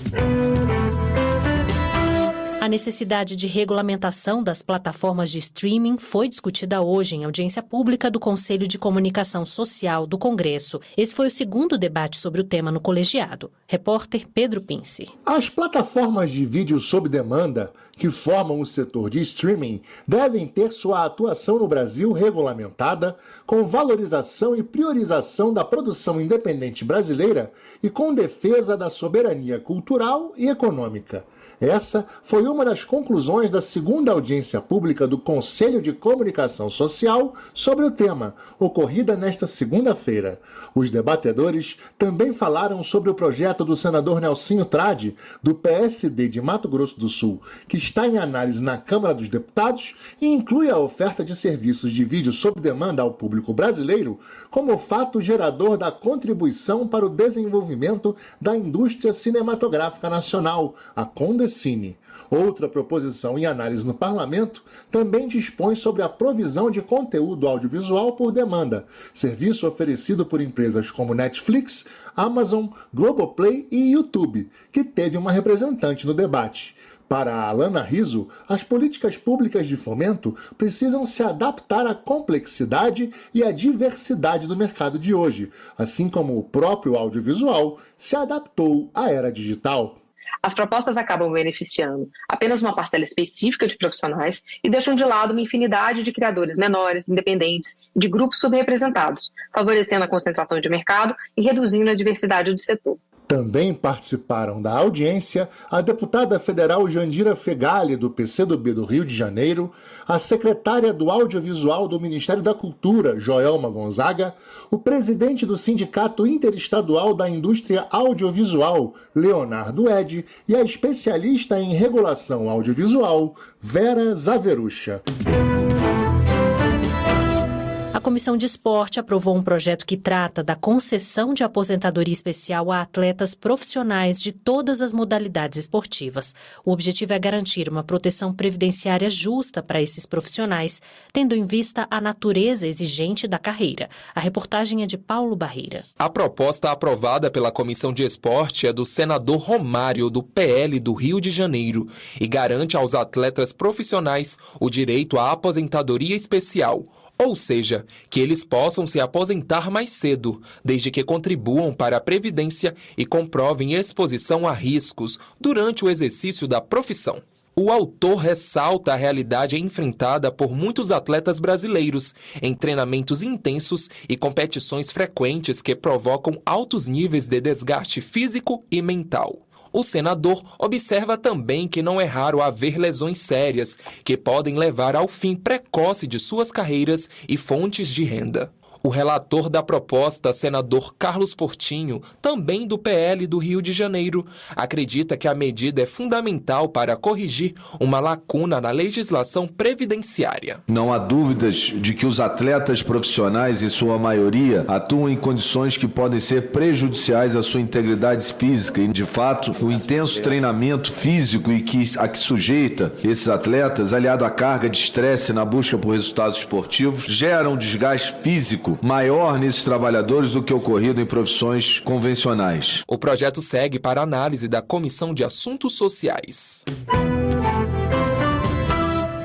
A necessidade de regulamentação das plataformas de streaming foi discutida hoje em audiência pública do Conselho de Comunicação Social do Congresso. Esse foi o segundo debate sobre o tema no colegiado. Repórter Pedro Pince. As plataformas de vídeo sob demanda, que formam o setor de streaming, devem ter sua atuação no Brasil regulamentada, com valorização e priorização da produção independente brasileira e com defesa da soberania cultural e econômica. Essa foi uma das conclusões da segunda audiência pública do Conselho de Comunicação Social sobre o tema, ocorrida nesta segunda-feira. Os debatedores também falaram sobre o projeto do senador Nelsinho Trade, do PSD de Mato Grosso do Sul, que está em análise na Câmara dos Deputados e inclui a oferta de serviços de vídeo sob demanda ao público brasileiro como fato gerador da contribuição para o desenvolvimento da indústria cinematográfica nacional, a Condecine. Outra proposição em análise no Parlamento também dispõe sobre a provisão de conteúdo audiovisual por demanda, serviço oferecido por empresas como Netflix, Amazon, Globoplay e YouTube, que teve uma representante no debate. Para Alana Rizzo, as políticas públicas de fomento precisam se adaptar à complexidade e à diversidade do mercado de hoje, assim como o próprio audiovisual se adaptou à era digital. As propostas acabam beneficiando apenas uma parcela específica de profissionais e deixam de lado uma infinidade de criadores menores, independentes e de grupos subrepresentados, favorecendo a concentração de mercado e reduzindo a diversidade do setor. Também participaram da audiência a deputada federal Jandira Fegali, do PCdoB do Rio de Janeiro, a secretária do Audiovisual do Ministério da Cultura, Joelma Gonzaga, o presidente do Sindicato Interestadual da Indústria Audiovisual, Leonardo Ed, e a especialista em regulação audiovisual, Vera Zaverucha. A Comissão de Esporte aprovou um projeto que trata da concessão de aposentadoria especial a atletas profissionais de todas as modalidades esportivas. O objetivo é garantir uma proteção previdenciária justa para esses profissionais, tendo em vista a natureza exigente da carreira. A reportagem é de Paulo Barreira. A proposta aprovada pela Comissão de Esporte é do senador Romário, do PL do Rio de Janeiro, e garante aos atletas profissionais o direito à aposentadoria especial. Ou seja, que eles possam se aposentar mais cedo, desde que contribuam para a Previdência e comprovem exposição a riscos durante o exercício da profissão. O autor ressalta a realidade enfrentada por muitos atletas brasileiros em treinamentos intensos e competições frequentes que provocam altos níveis de desgaste físico e mental. O senador observa também que não é raro haver lesões sérias que podem levar ao fim precoce de suas carreiras e fontes de renda. O relator da proposta, senador Carlos Portinho, também do PL do Rio de Janeiro, acredita que a medida é fundamental para corrigir uma lacuna na legislação previdenciária. Não há dúvidas de que os atletas profissionais, em sua maioria, atuam em condições que podem ser prejudiciais à sua integridade física e, de fato, o intenso treinamento físico a que sujeita esses atletas, aliado à carga de estresse na busca por resultados esportivos, gera um desgaste físico maior nesses trabalhadores do que ocorrido em profissões convencionais. O projeto segue para análise da Comissão de Assuntos Sociais.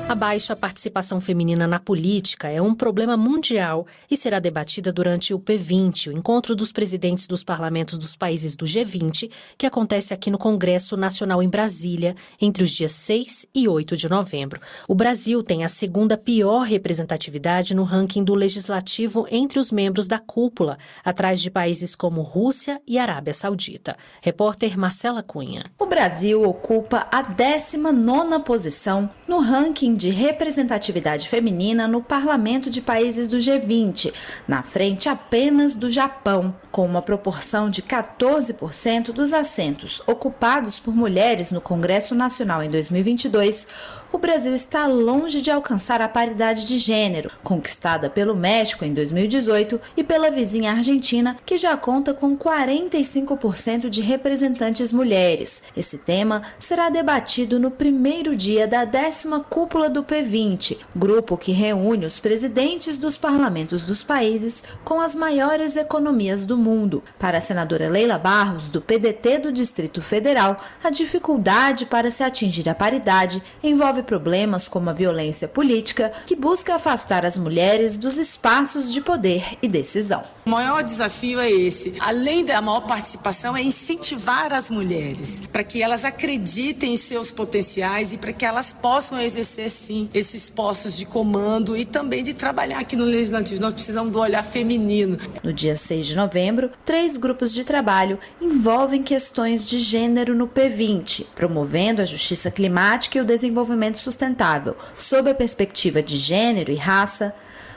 A baixa participação feminina na política é um problema mundial e será debatida durante o P20, o encontro dos presidentes dos parlamentos dos países do G20, que acontece aqui no Congresso Nacional em Brasília, entre os dias 6 e 8 de novembro. O Brasil tem a segunda pior representatividade no ranking do legislativo entre os membros da cúpula, atrás de países como Rússia e Arábia Saudita. Repórter Marcela Cunha. O Brasil ocupa a 19ª posição no ranking de representatividade feminina no parlamento de países do G20, na frente apenas do Japão, com uma proporção de 14% dos assentos ocupados por mulheres no Congresso Nacional em 2022. O Brasil está longe de alcançar a paridade de gênero, conquistada pelo México em 2018 e pela vizinha Argentina, que já conta com 45% de representantes mulheres. Esse tema será debatido no primeiro dia da 10ª cúpula do P20, grupo que reúne os presidentes dos parlamentos dos países com as maiores economias do mundo. Para a senadora Leila Barros, do PDT do Distrito Federal, a dificuldade para se atingir a paridade envolve problemas como a violência política, que busca afastar as mulheres dos espaços de poder e decisão. O maior desafio é esse. Além da maior participação, é incentivar as mulheres para que elas acreditem em seus potenciais e para que elas possam exercer, sim, esses postos de comando e também de trabalhar aqui no Legislativo. Nós precisamos do olhar feminino. No dia 6 de novembro, 3 grupos de trabalho envolvem questões de gênero no P20, promovendo a justiça climática e o desenvolvimento sustentável, sob a perspectiva de gênero e raça,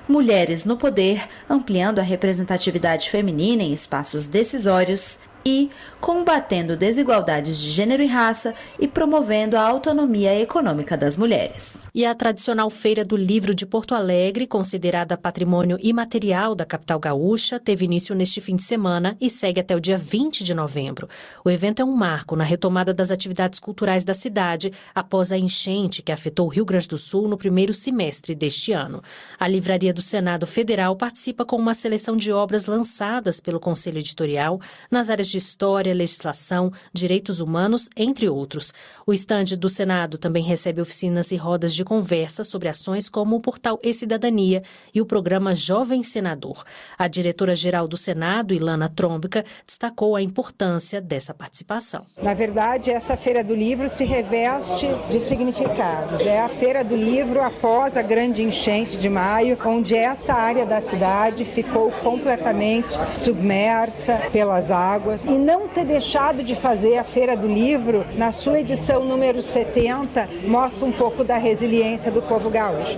mulheres no poder, ampliando a representatividade feminina em espaços decisórios e combatendo desigualdades de gênero e raça e promovendo a autonomia econômica das mulheres. E a tradicional Feira do Livro de Porto Alegre, considerada patrimônio imaterial da capital gaúcha, teve início neste fim de semana e segue até o dia 20 de novembro. O evento é um marco na retomada das atividades culturais da cidade após a enchente que afetou o Rio Grande do Sul no primeiro semestre deste ano. A Livraria do Senado Federal participa com uma seleção de obras lançadas pelo Conselho Editorial nas áreas de história, legislação, direitos humanos, entre outros. O estande do Senado também recebe oficinas e rodas de conversa sobre ações como o portal E-Cidadania e o programa Jovem Senador. A diretora-geral do Senado, Ilana Trombica, destacou a importância dessa participação. Na verdade, essa Feira do Livro se reveste de significados. É a Feira do Livro após a grande enchente de maio, onde essa área da cidade ficou completamente submersa pelas águas. E não ter deixado de fazer a Feira do Livro, na sua edição número 70, mostra um pouco da resiliência do povo gaúcho.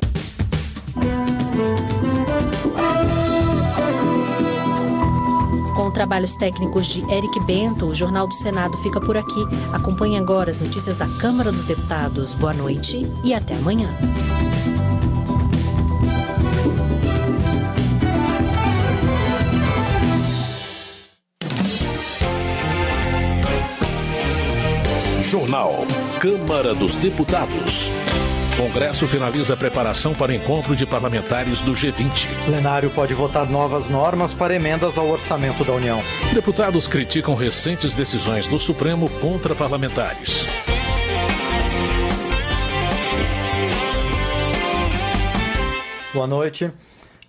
Com trabalhos técnicos de Eric Bento, o Jornal do Senado fica por aqui. Acompanhe agora as notícias da Câmara dos Deputados. Boa noite e até amanhã. Jornal Câmara dos Deputados. Congresso finaliza a preparação para o encontro de parlamentares do G20. Plenário pode votar novas normas para emendas ao orçamento da União. Deputados criticam recentes decisões do Supremo contra parlamentares. Boa noite.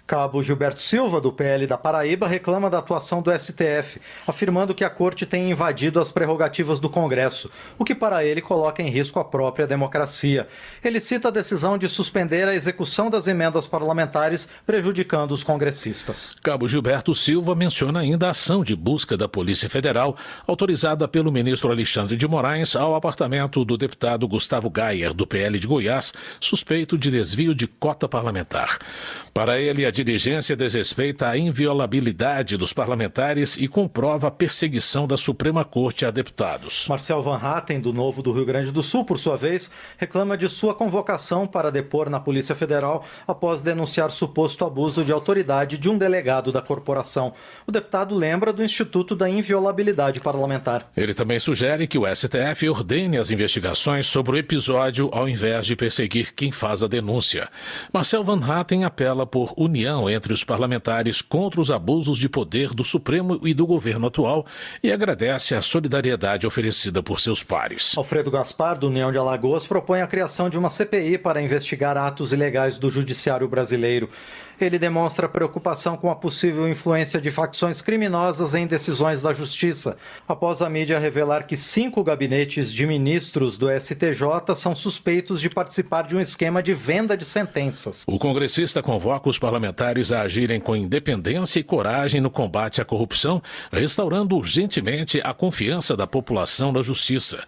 Cabo Gilberto Silva, do PL da Paraíba, reclama da atuação do STF, afirmando que a corte tem invadido as prerrogativas do Congresso, o que para ele coloca em risco a própria democracia. Ele cita a decisão de suspender a execução das emendas parlamentares, prejudicando os congressistas. Cabo Gilberto Silva menciona ainda a ação de busca da Polícia Federal, autorizada pelo ministro Alexandre de Moraes ao apartamento do deputado Gustavo Gayer, do PL de Goiás, suspeito de desvio de cota parlamentar. Para ele, a diligência desrespeita a inviolabilidade dos parlamentares e comprova a perseguição da Suprema Corte a deputados. Marcel Van Hatten, do Novo do Rio Grande do Sul, por sua vez, reclama de sua convocação para depor na Polícia Federal após denunciar suposto abuso de autoridade de um delegado da corporação. O deputado lembra do Instituto da Inviolabilidade Parlamentar. Ele também sugere que o STF ordene as investigações sobre o episódio ao invés de perseguir quem faz a denúncia. Marcel Van Hatten apela por união entre os parlamentares contra os abusos de poder do Supremo e do governo atual e agradece a solidariedade oferecida por seus pares. Alfredo Gaspar, do União de Alagoas, propõe a criação de uma CPI para investigar atos ilegais do judiciário brasileiro. Ele demonstra preocupação com a possível influência de facções criminosas em decisões da Justiça, após a mídia revelar que 5 gabinetes de ministros do STJ são suspeitos de participar de um esquema de venda de sentenças. O congressista convoca os parlamentares a agirem com independência e coragem no combate à corrupção, restaurando urgentemente a confiança da população na Justiça.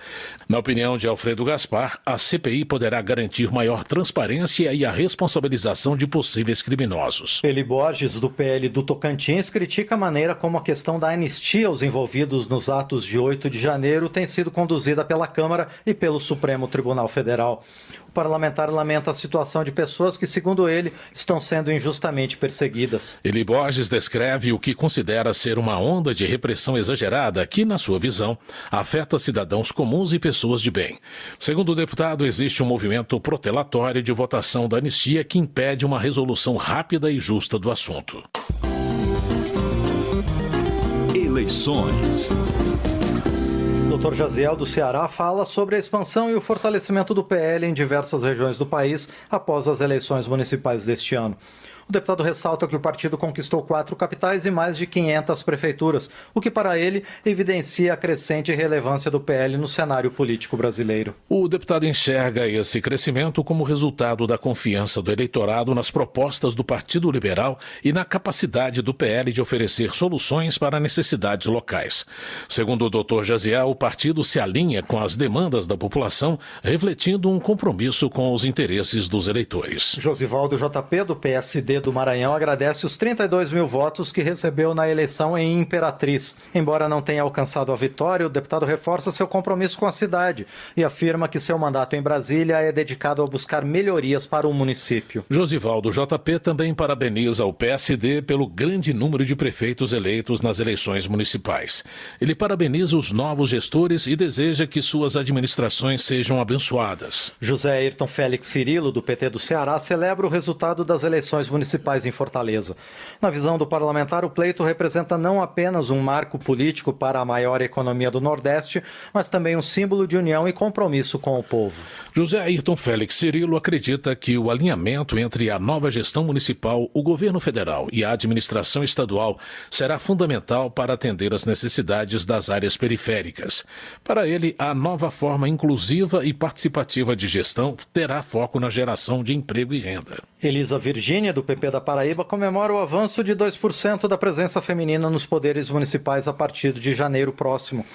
Na opinião de Alfredo Gaspar, a CPI poderá garantir maior transparência e a responsabilização de possíveis criminosos. Eli Borges, do PL do Tocantins, critica a maneira como a questão da anistia aos envolvidos nos atos de 8 de janeiro tem sido conduzida pela Câmara e pelo Supremo Tribunal Federal. O parlamentar lamenta a situação de pessoas que, segundo ele, estão sendo injustamente perseguidas. Eli Borges descreve o que considera ser uma onda de repressão exagerada que, na sua visão, afeta cidadãos comuns e pessoas de bem. Segundo o deputado, existe um movimento protelatório de votação da anistia que impede uma resolução rápida e justa do assunto. Eleições. Dr. Jaziel, do Ceará, fala sobre a expansão e o fortalecimento do PL em diversas regiões do país após as eleições municipais deste ano. O deputado ressalta que o partido conquistou 4 capitais e mais de 500 prefeituras, o que para ele evidencia a crescente relevância do PL no cenário político brasileiro. O deputado enxerga esse crescimento como resultado da confiança do eleitorado nas propostas do Partido Liberal e na capacidade do PL de oferecer soluções para necessidades locais. Segundo o Dr. Jaziel, o partido se alinha com as demandas da população, refletindo um compromisso com os interesses dos eleitores. Josivaldo JP, do PSD do Maranhão, agradece os 32 mil votos que recebeu na eleição em Imperatriz. Embora não tenha alcançado a vitória, o deputado reforça seu compromisso com a cidade e afirma que seu mandato em Brasília é dedicado a buscar melhorias para o município. Josivaldo JP também parabeniza o PSD pelo grande número de prefeitos eleitos nas eleições municipais. Ele parabeniza os novos gestores e deseja que suas administrações sejam abençoadas. José Ayrton Félix Cirilo, do PT do Ceará, celebra o resultado das eleições municipais municipais em Fortaleza. Na visão do parlamentar, o pleito representa não apenas um marco político para a maior economia do Nordeste, mas também um símbolo de união e compromisso com o povo. José Ayrton Félix Cirilo acredita que o alinhamento entre a nova gestão municipal, o governo federal e a administração estadual será fundamental para atender às necessidades das áreas periféricas. Para ele, a nova forma inclusiva e participativa de gestão terá foco na geração de emprego e renda. Elisa Virgínia, do PP da Paraíba, comemora o avanço de 2% da presença feminina nos poderes municipais a partir de janeiro próximo.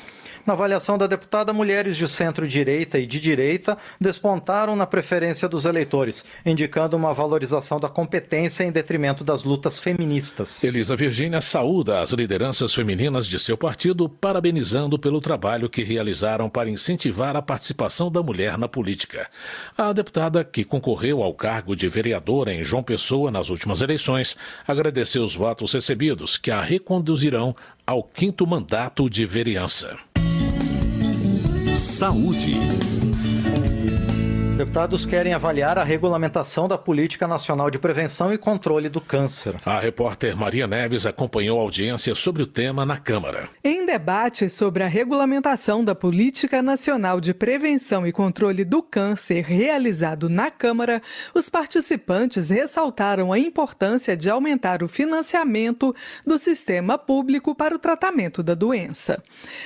Na avaliação da deputada, mulheres de centro-direita e de direita despontaram na preferência dos eleitores, indicando uma valorização da competência em detrimento das lutas feministas. Elisa Virgínia saúda as lideranças femininas de seu partido, parabenizando pelo trabalho que realizaram para incentivar a participação da mulher na política. A deputada, que concorreu ao cargo de vereadora em João Pessoa nas últimas eleições, agradeceu os votos recebidos, que a reconduzirão ao 5º mandato de vereança. Saúde. Deputados querem avaliar a regulamentação da Política Nacional de Prevenção e Controle do Câncer. A repórter Maria Neves acompanhou a audiência sobre o tema na Câmara. Em debate sobre a regulamentação da Política Nacional de Prevenção e Controle do Câncer realizado na Câmara, os participantes ressaltaram a importância de aumentar o financiamento do sistema público para o tratamento da doença.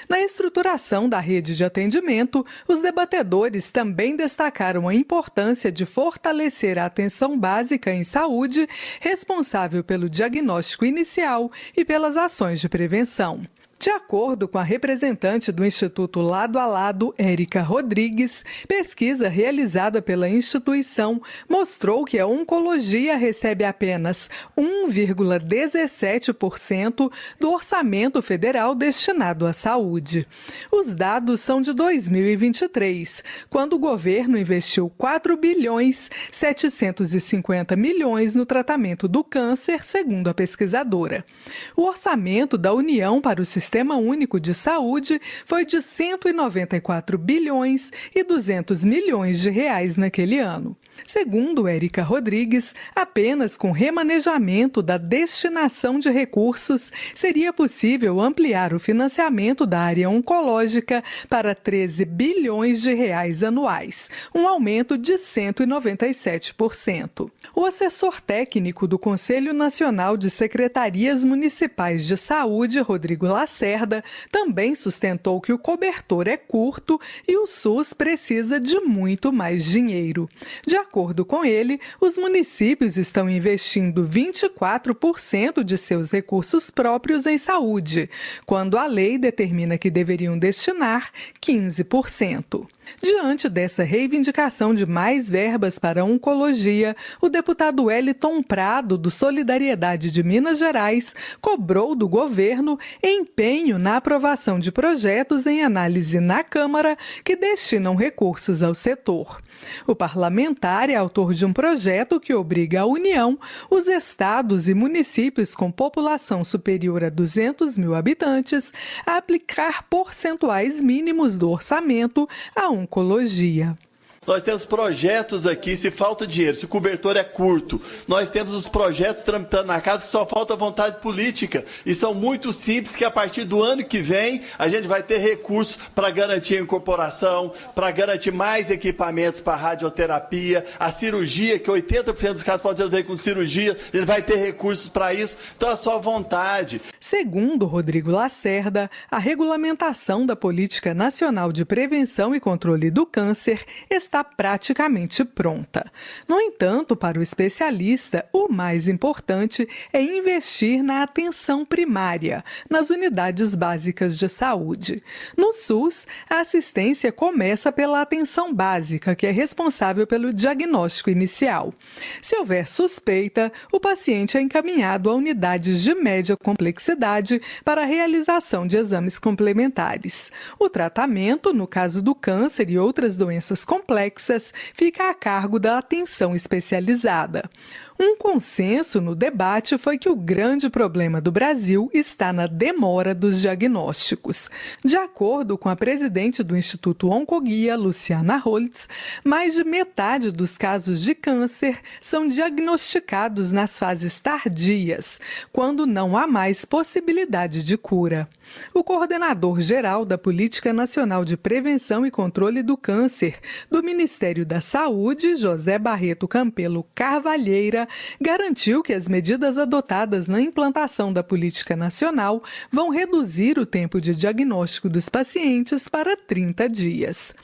Na estruturação da rede de atendimento, os debatedores também destacaram a importância de fortalecer a atenção básica em saúde, responsável pelo diagnóstico inicial e pelas ações de prevenção. De acordo com a representante do Instituto Lado a Lado, Érica Rodrigues, pesquisa realizada pela instituição mostrou que a oncologia recebe apenas 1,17% do orçamento federal destinado à saúde. Os dados são de 2023, quando o governo investiu 4,750 bilhões no tratamento do câncer, segundo a pesquisadora. O orçamento da União para o Sistema Único de Saúde foi de 194 bilhões e 200 milhões de reais naquele ano. Segundo Érica Rodrigues, apenas com remanejamento da destinação de recursos seria possível ampliar o financiamento da área oncológica para 13 bilhões de reais anuais, um aumento de 197%. O assessor técnico do Conselho Nacional de Secretarias Municipais de Saúde, Rodrigo Lacerda, também sustentou que o cobertor é curto e o SUS precisa de muito mais dinheiro. De acordo com ele, os municípios estão investindo 24% de seus recursos próprios em saúde, quando a lei determina que deveriam destinar 15%. Diante dessa reivindicação de mais verbas para a oncologia, o deputado Wellington Prado, do Solidariedade de Minas Gerais, cobrou do governo empenho na aprovação de projetos em análise na Câmara que destinam recursos ao setor. O parlamentar é autor de um projeto que obriga a União, os estados e municípios com população superior a 200 mil habitantes a aplicar percentuais mínimos do orçamento à oncologia. Nós temos projetos aqui, se falta dinheiro, se o cobertor é curto. Nós temos os projetos tramitando na casa que só falta vontade política. E são muito simples, que a partir do ano que vem a gente vai ter recursos para garantir a incorporação, para garantir mais equipamentos para radioterapia, a cirurgia, que 80% dos casos podem ter com cirurgia, ele vai ter recursos para isso. Então é só vontade. Segundo Rodrigo Lacerda, a regulamentação da Política Nacional de Prevenção e Controle do Câncer está praticamente pronta. No entanto, para o especialista, o mais importante é investir na atenção primária, nas unidades básicas de saúde. No SUS, a assistência começa pela atenção básica, que é responsável pelo diagnóstico inicial. Se houver suspeita, o paciente é encaminhado a unidades de média complexidade para a realização de exames complementares. O tratamento, no caso do câncer e outras doenças complexas, fica a cargo da atenção especializada. Um consenso no debate foi que o grande problema do Brasil está na demora dos diagnósticos. De acordo com a presidente do Instituto Oncoguia, Luciana Holtz, mais de metade dos casos de câncer são diagnosticados nas fases tardias, quando não há mais possibilidade de cura. O coordenador geral da Política Nacional de Prevenção e Controle do Câncer do Ministério da Saúde, José Barreto Campelo Carvalheira, garantiu que as medidas adotadas na implantação da política nacional vão reduzir o tempo de diagnóstico dos pacientes para 30 dias.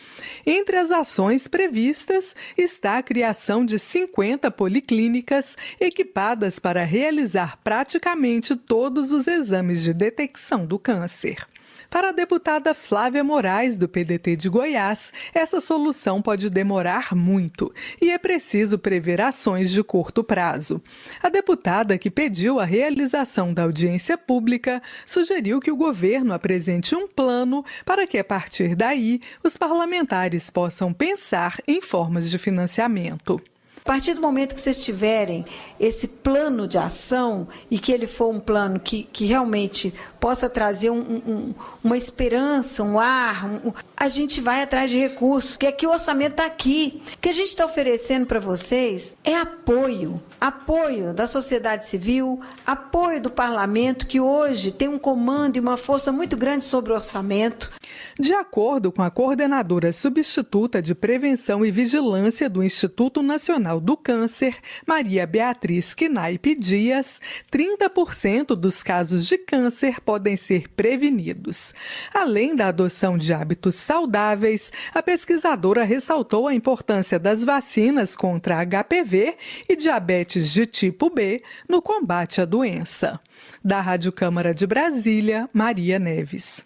Entre as ações previstas está a criação de 50 policlínicas equipadas para realizar praticamente todos os exames de detecção do câncer. Para a deputada Flávia Moraes, do PDT de Goiás, essa solução pode demorar muito e é preciso prever ações de curto prazo. A deputada, que pediu a realização da audiência pública, sugeriu que o governo apresente um plano para que, a partir daí, os parlamentares possam pensar em formas de financiamento. A partir do momento que vocês tiverem esse plano de ação e que ele for um plano que realmente possa trazer uma esperança, um ar, a gente vai atrás de recursos, porque aqui o orçamento está aqui. O que a gente está oferecendo para vocês é apoio da sociedade civil, apoio do parlamento, que hoje tem um comando e uma força muito grande sobre o orçamento. De acordo com a coordenadora substituta de Prevenção e Vigilância do Instituto Nacional do Câncer, Maria Beatriz Knaip Dias, 30% dos casos de câncer podem ser prevenidos. Além da adoção de hábitos saudáveis, a pesquisadora ressaltou a importância das vacinas contra HPV e diabetes de tipo B no combate à doença. Da Rádio Câmara de Brasília, Maria Neves.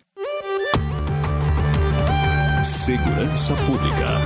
Segurança Pública.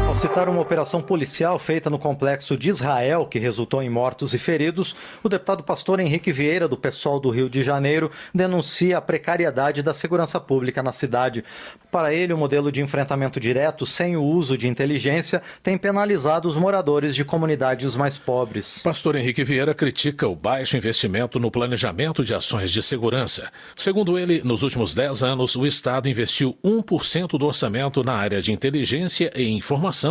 Ao citar uma operação policial feita no complexo de Israel, que resultou em mortos e feridos, o deputado pastor Henrique Vieira, do PSOL do Rio de Janeiro, denuncia a precariedade da segurança pública na cidade. Para ele, o modelo de enfrentamento direto, sem o uso de inteligência, tem penalizado os moradores de comunidades mais pobres. Pastor Henrique Vieira critica o baixo investimento no planejamento de ações de segurança. Segundo ele, nos últimos 10 anos, o Estado investiu 1% do orçamento na área de inteligência e informação,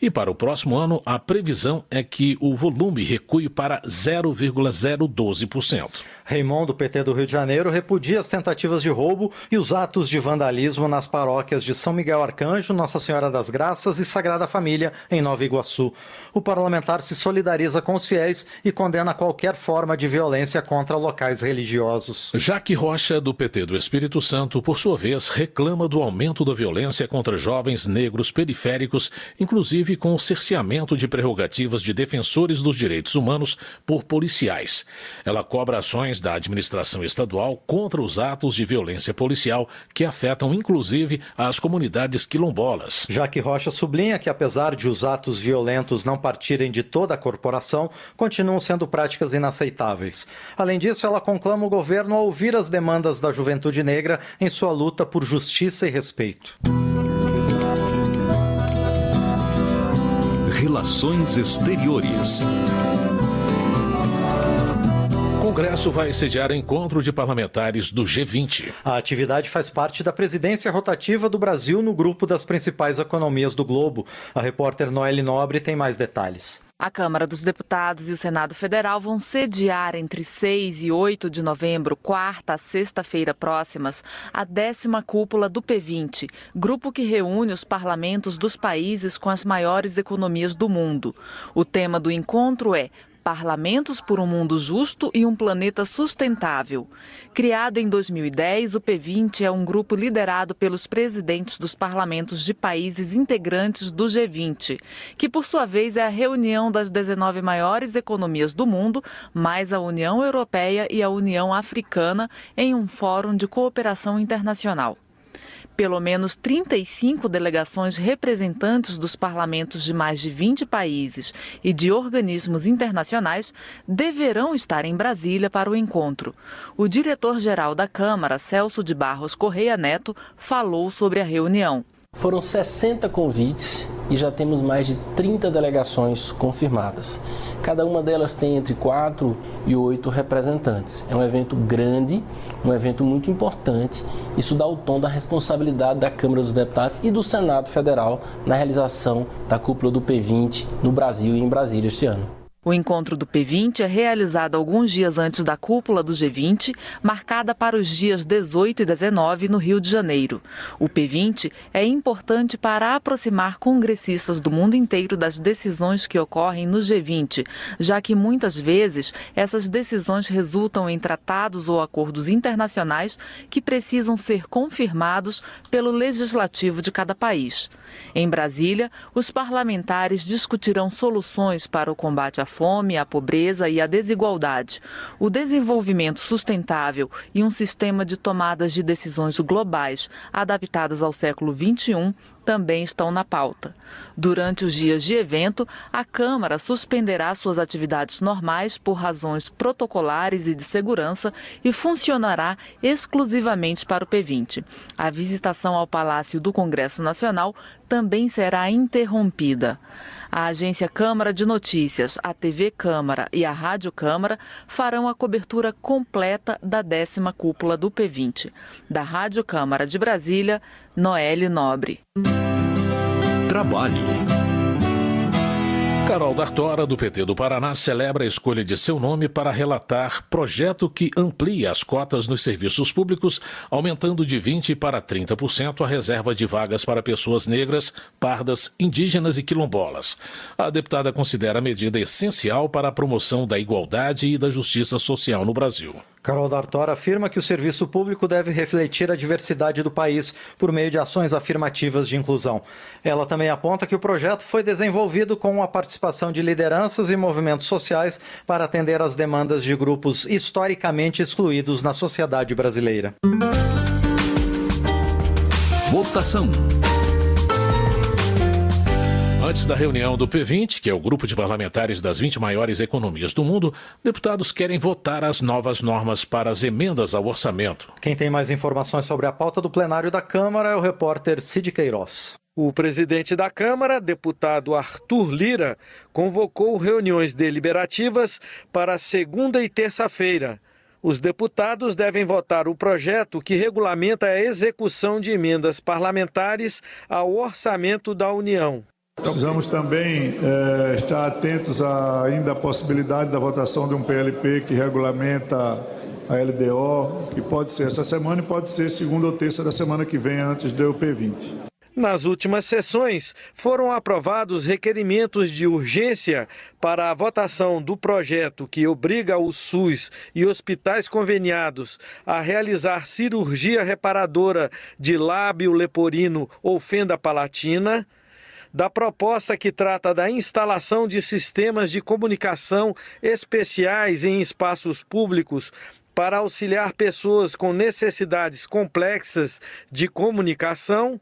e para o próximo ano a previsão é que o volume recue para 0,012%. Raimon, do PT do Rio de Janeiro, repudia as tentativas de roubo e os atos de vandalismo nas paróquias de São Miguel Arcanjo, Nossa Senhora das Graças e Sagrada Família, em Nova Iguaçu. O parlamentar se solidariza com os fiéis e condena qualquer forma de violência contra locais religiosos. Jaque Rocha, do PT do Espírito Santo, por sua vez, reclama do aumento da violência contra jovens negros periféricos, inclusive com o cerceamento de prerrogativas de defensores dos direitos humanos por policiais. Ela cobra ações da administração estadual contra os atos de violência policial que afetam inclusive as comunidades quilombolas. Jaque Rocha sublinha que, apesar de os atos violentos não partirem de toda a corporação, continuam sendo práticas inaceitáveis. Além disso, ela conclama o governo a ouvir as demandas da juventude negra em sua luta por justiça e respeito. Relações Exteriores. O Congresso vai sediar encontro de parlamentares do G20. A atividade faz parte da presidência rotativa do Brasil no grupo das principais economias do globo. A repórter Noelle Nobre tem mais detalhes. A Câmara dos Deputados e o Senado Federal vão sediar entre 6 e 8 de novembro, quarta a sexta-feira próximas, a 10ª cúpula do P20, grupo que reúne os parlamentos dos países com as maiores economias do mundo. O tema do encontro é Parlamentos por um Mundo Justo e um Planeta Sustentável. Criado em 2010, o P20 é um grupo liderado pelos presidentes dos parlamentos de países integrantes do G20, que por sua vez é a reunião das 19 maiores economias do mundo, mais a União Europeia e a União Africana, em um fórum de cooperação internacional. Pelo menos 35 delegações representantes dos parlamentos de mais de 20 países e de organismos internacionais deverão estar em Brasília para o encontro. O diretor-geral da Câmara, Celso de Barros Correia Neto, falou sobre a reunião. Foram 60 convites e já temos mais de 30 delegações confirmadas. Cada uma delas tem entre 4 e 8 representantes. É um evento grande, um evento muito importante. Isso dá o tom da responsabilidade da Câmara dos Deputados e do Senado Federal na realização da cúpula do P20 no Brasil e em Brasília este ano. O encontro do P20 é realizado alguns dias antes da cúpula do G20, marcada para os dias 18 e 19 no Rio de Janeiro. O P20 é importante para aproximar congressistas do mundo inteiro das decisões que ocorrem no G20, já que muitas vezes essas decisões resultam em tratados ou acordos internacionais que precisam ser confirmados pelo legislativo de cada país. Em Brasília, os parlamentares discutirão soluções para o combate à fome, à pobreza e à desigualdade, o desenvolvimento sustentável e um sistema de tomadas de decisões globais adaptadas ao século XXI também estão na pauta. Durante os dias de evento, a Câmara suspenderá suas atividades normais por razões protocolares e de segurança e funcionará exclusivamente para o P20. A visitação ao Palácio do Congresso Nacional também será interrompida. A Agência Câmara de Notícias, a TV Câmara e a Rádio Câmara farão a cobertura completa da 10ª cúpula do P20. Da Rádio Câmara de Brasília, Noelle Nobre. Trabalho. Carol D'Artora, do PT do Paraná, celebra a escolha de seu nome para relatar projeto que amplia as cotas nos serviços públicos, aumentando de 20% para 30% a reserva de vagas para pessoas negras, pardas, indígenas e quilombolas. A deputada considera a medida essencial para a promoção da igualdade e da justiça social no Brasil. Carol D'Artora afirma que o serviço público deve refletir a diversidade do país por meio de ações afirmativas de inclusão. Ela também aponta que o projeto foi desenvolvido com a participação de lideranças e movimentos sociais para atender às demandas de grupos historicamente excluídos na sociedade brasileira. Votação. Antes da reunião do P20, que é o grupo de parlamentares das 20 maiores economias do mundo, deputados querem votar as novas normas para as emendas ao orçamento. Quem tem mais informações sobre a pauta do plenário da Câmara é o repórter Cid Queiroz. O presidente da Câmara, deputado Arthur Lira, convocou reuniões deliberativas para segunda e terça-feira. Os deputados devem votar o projeto que regulamenta a execução de emendas parlamentares ao orçamento da União. Precisamos também estar atentos ainda à possibilidade da votação de um PLP que regulamenta a LDO, que pode ser essa semana e pode ser segunda ou terça da semana que vem, antes do P20. Nas últimas sessões, foram aprovados requerimentos de urgência para a votação do projeto que obriga o SUS e hospitais conveniados a realizar cirurgia reparadora de lábio leporino ou fenda palatina, da proposta que trata da instalação de sistemas de comunicação especiais em espaços públicos para auxiliar pessoas com necessidades complexas de comunicação,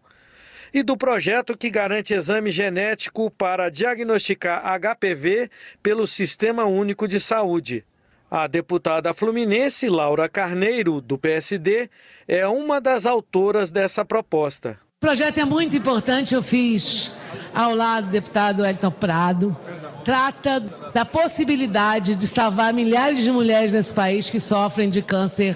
e do projeto que garante exame genético para diagnosticar HPV pelo Sistema Único de Saúde. A deputada fluminense Laura Carneiro, do PSD, é uma das autoras dessa proposta. O projeto é muito importante, eu fiz ao lado do deputado Wellington Prado. Trata da possibilidade de salvar milhares de mulheres nesse país que sofrem de câncer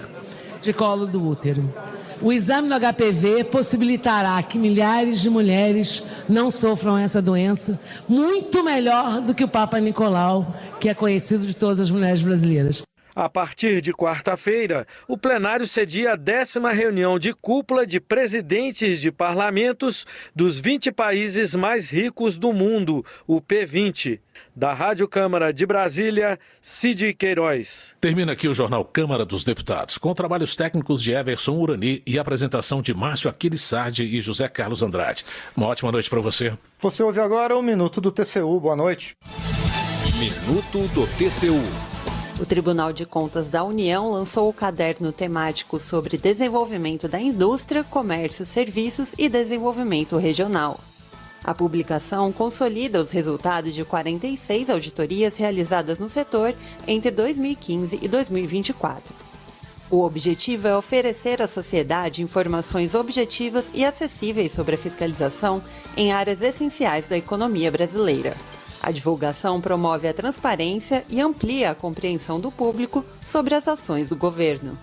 de colo do útero. O exame do HPV possibilitará que milhares de mulheres não sofram essa doença, muito melhor do que o Papa Nicolau, que é conhecido de todas as mulheres brasileiras. A partir de quarta-feira, o plenário cedia a 10ª reunião de cúpula de presidentes de parlamentos dos 20 países mais ricos do mundo, o P20. Da Rádio Câmara de Brasília, Cid Queiroz. Termina aqui o Jornal Câmara dos Deputados, com trabalhos técnicos de Everson Urani e apresentação de Márcio Aquiles Sardi e José Carlos Andrade. Uma ótima noite para você. Você ouve agora o Minuto do TCU. Boa noite. Minuto do TCU. O Tribunal de Contas da União lançou o caderno temático sobre desenvolvimento da indústria, comércio, serviços e desenvolvimento regional. A publicação consolida os resultados de 46 auditorias realizadas no setor entre 2015 e 2024. O objetivo é oferecer à sociedade informações objetivas e acessíveis sobre a fiscalização em áreas essenciais da economia brasileira. A divulgação promove a transparência e amplia a compreensão do público sobre as ações do governo.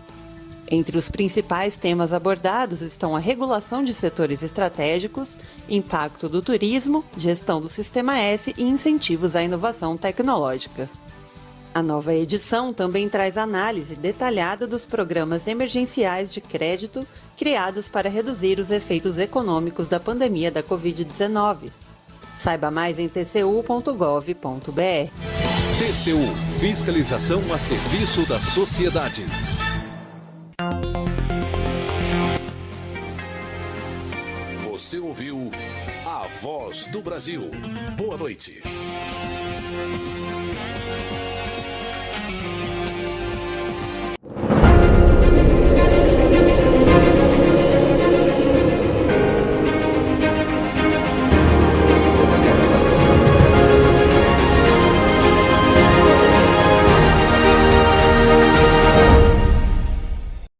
Entre os principais temas abordados estão a regulação de setores estratégicos, impacto do turismo, gestão do Sistema S e incentivos à inovação tecnológica. A nova edição também traz análise detalhada dos programas emergenciais de crédito criados para reduzir os efeitos econômicos da pandemia da Covid-19. Saiba mais em tcu.gov.br. TCU – Fiscalização a serviço da sociedade. Você ouviu A Voz do Brasil. Boa noite.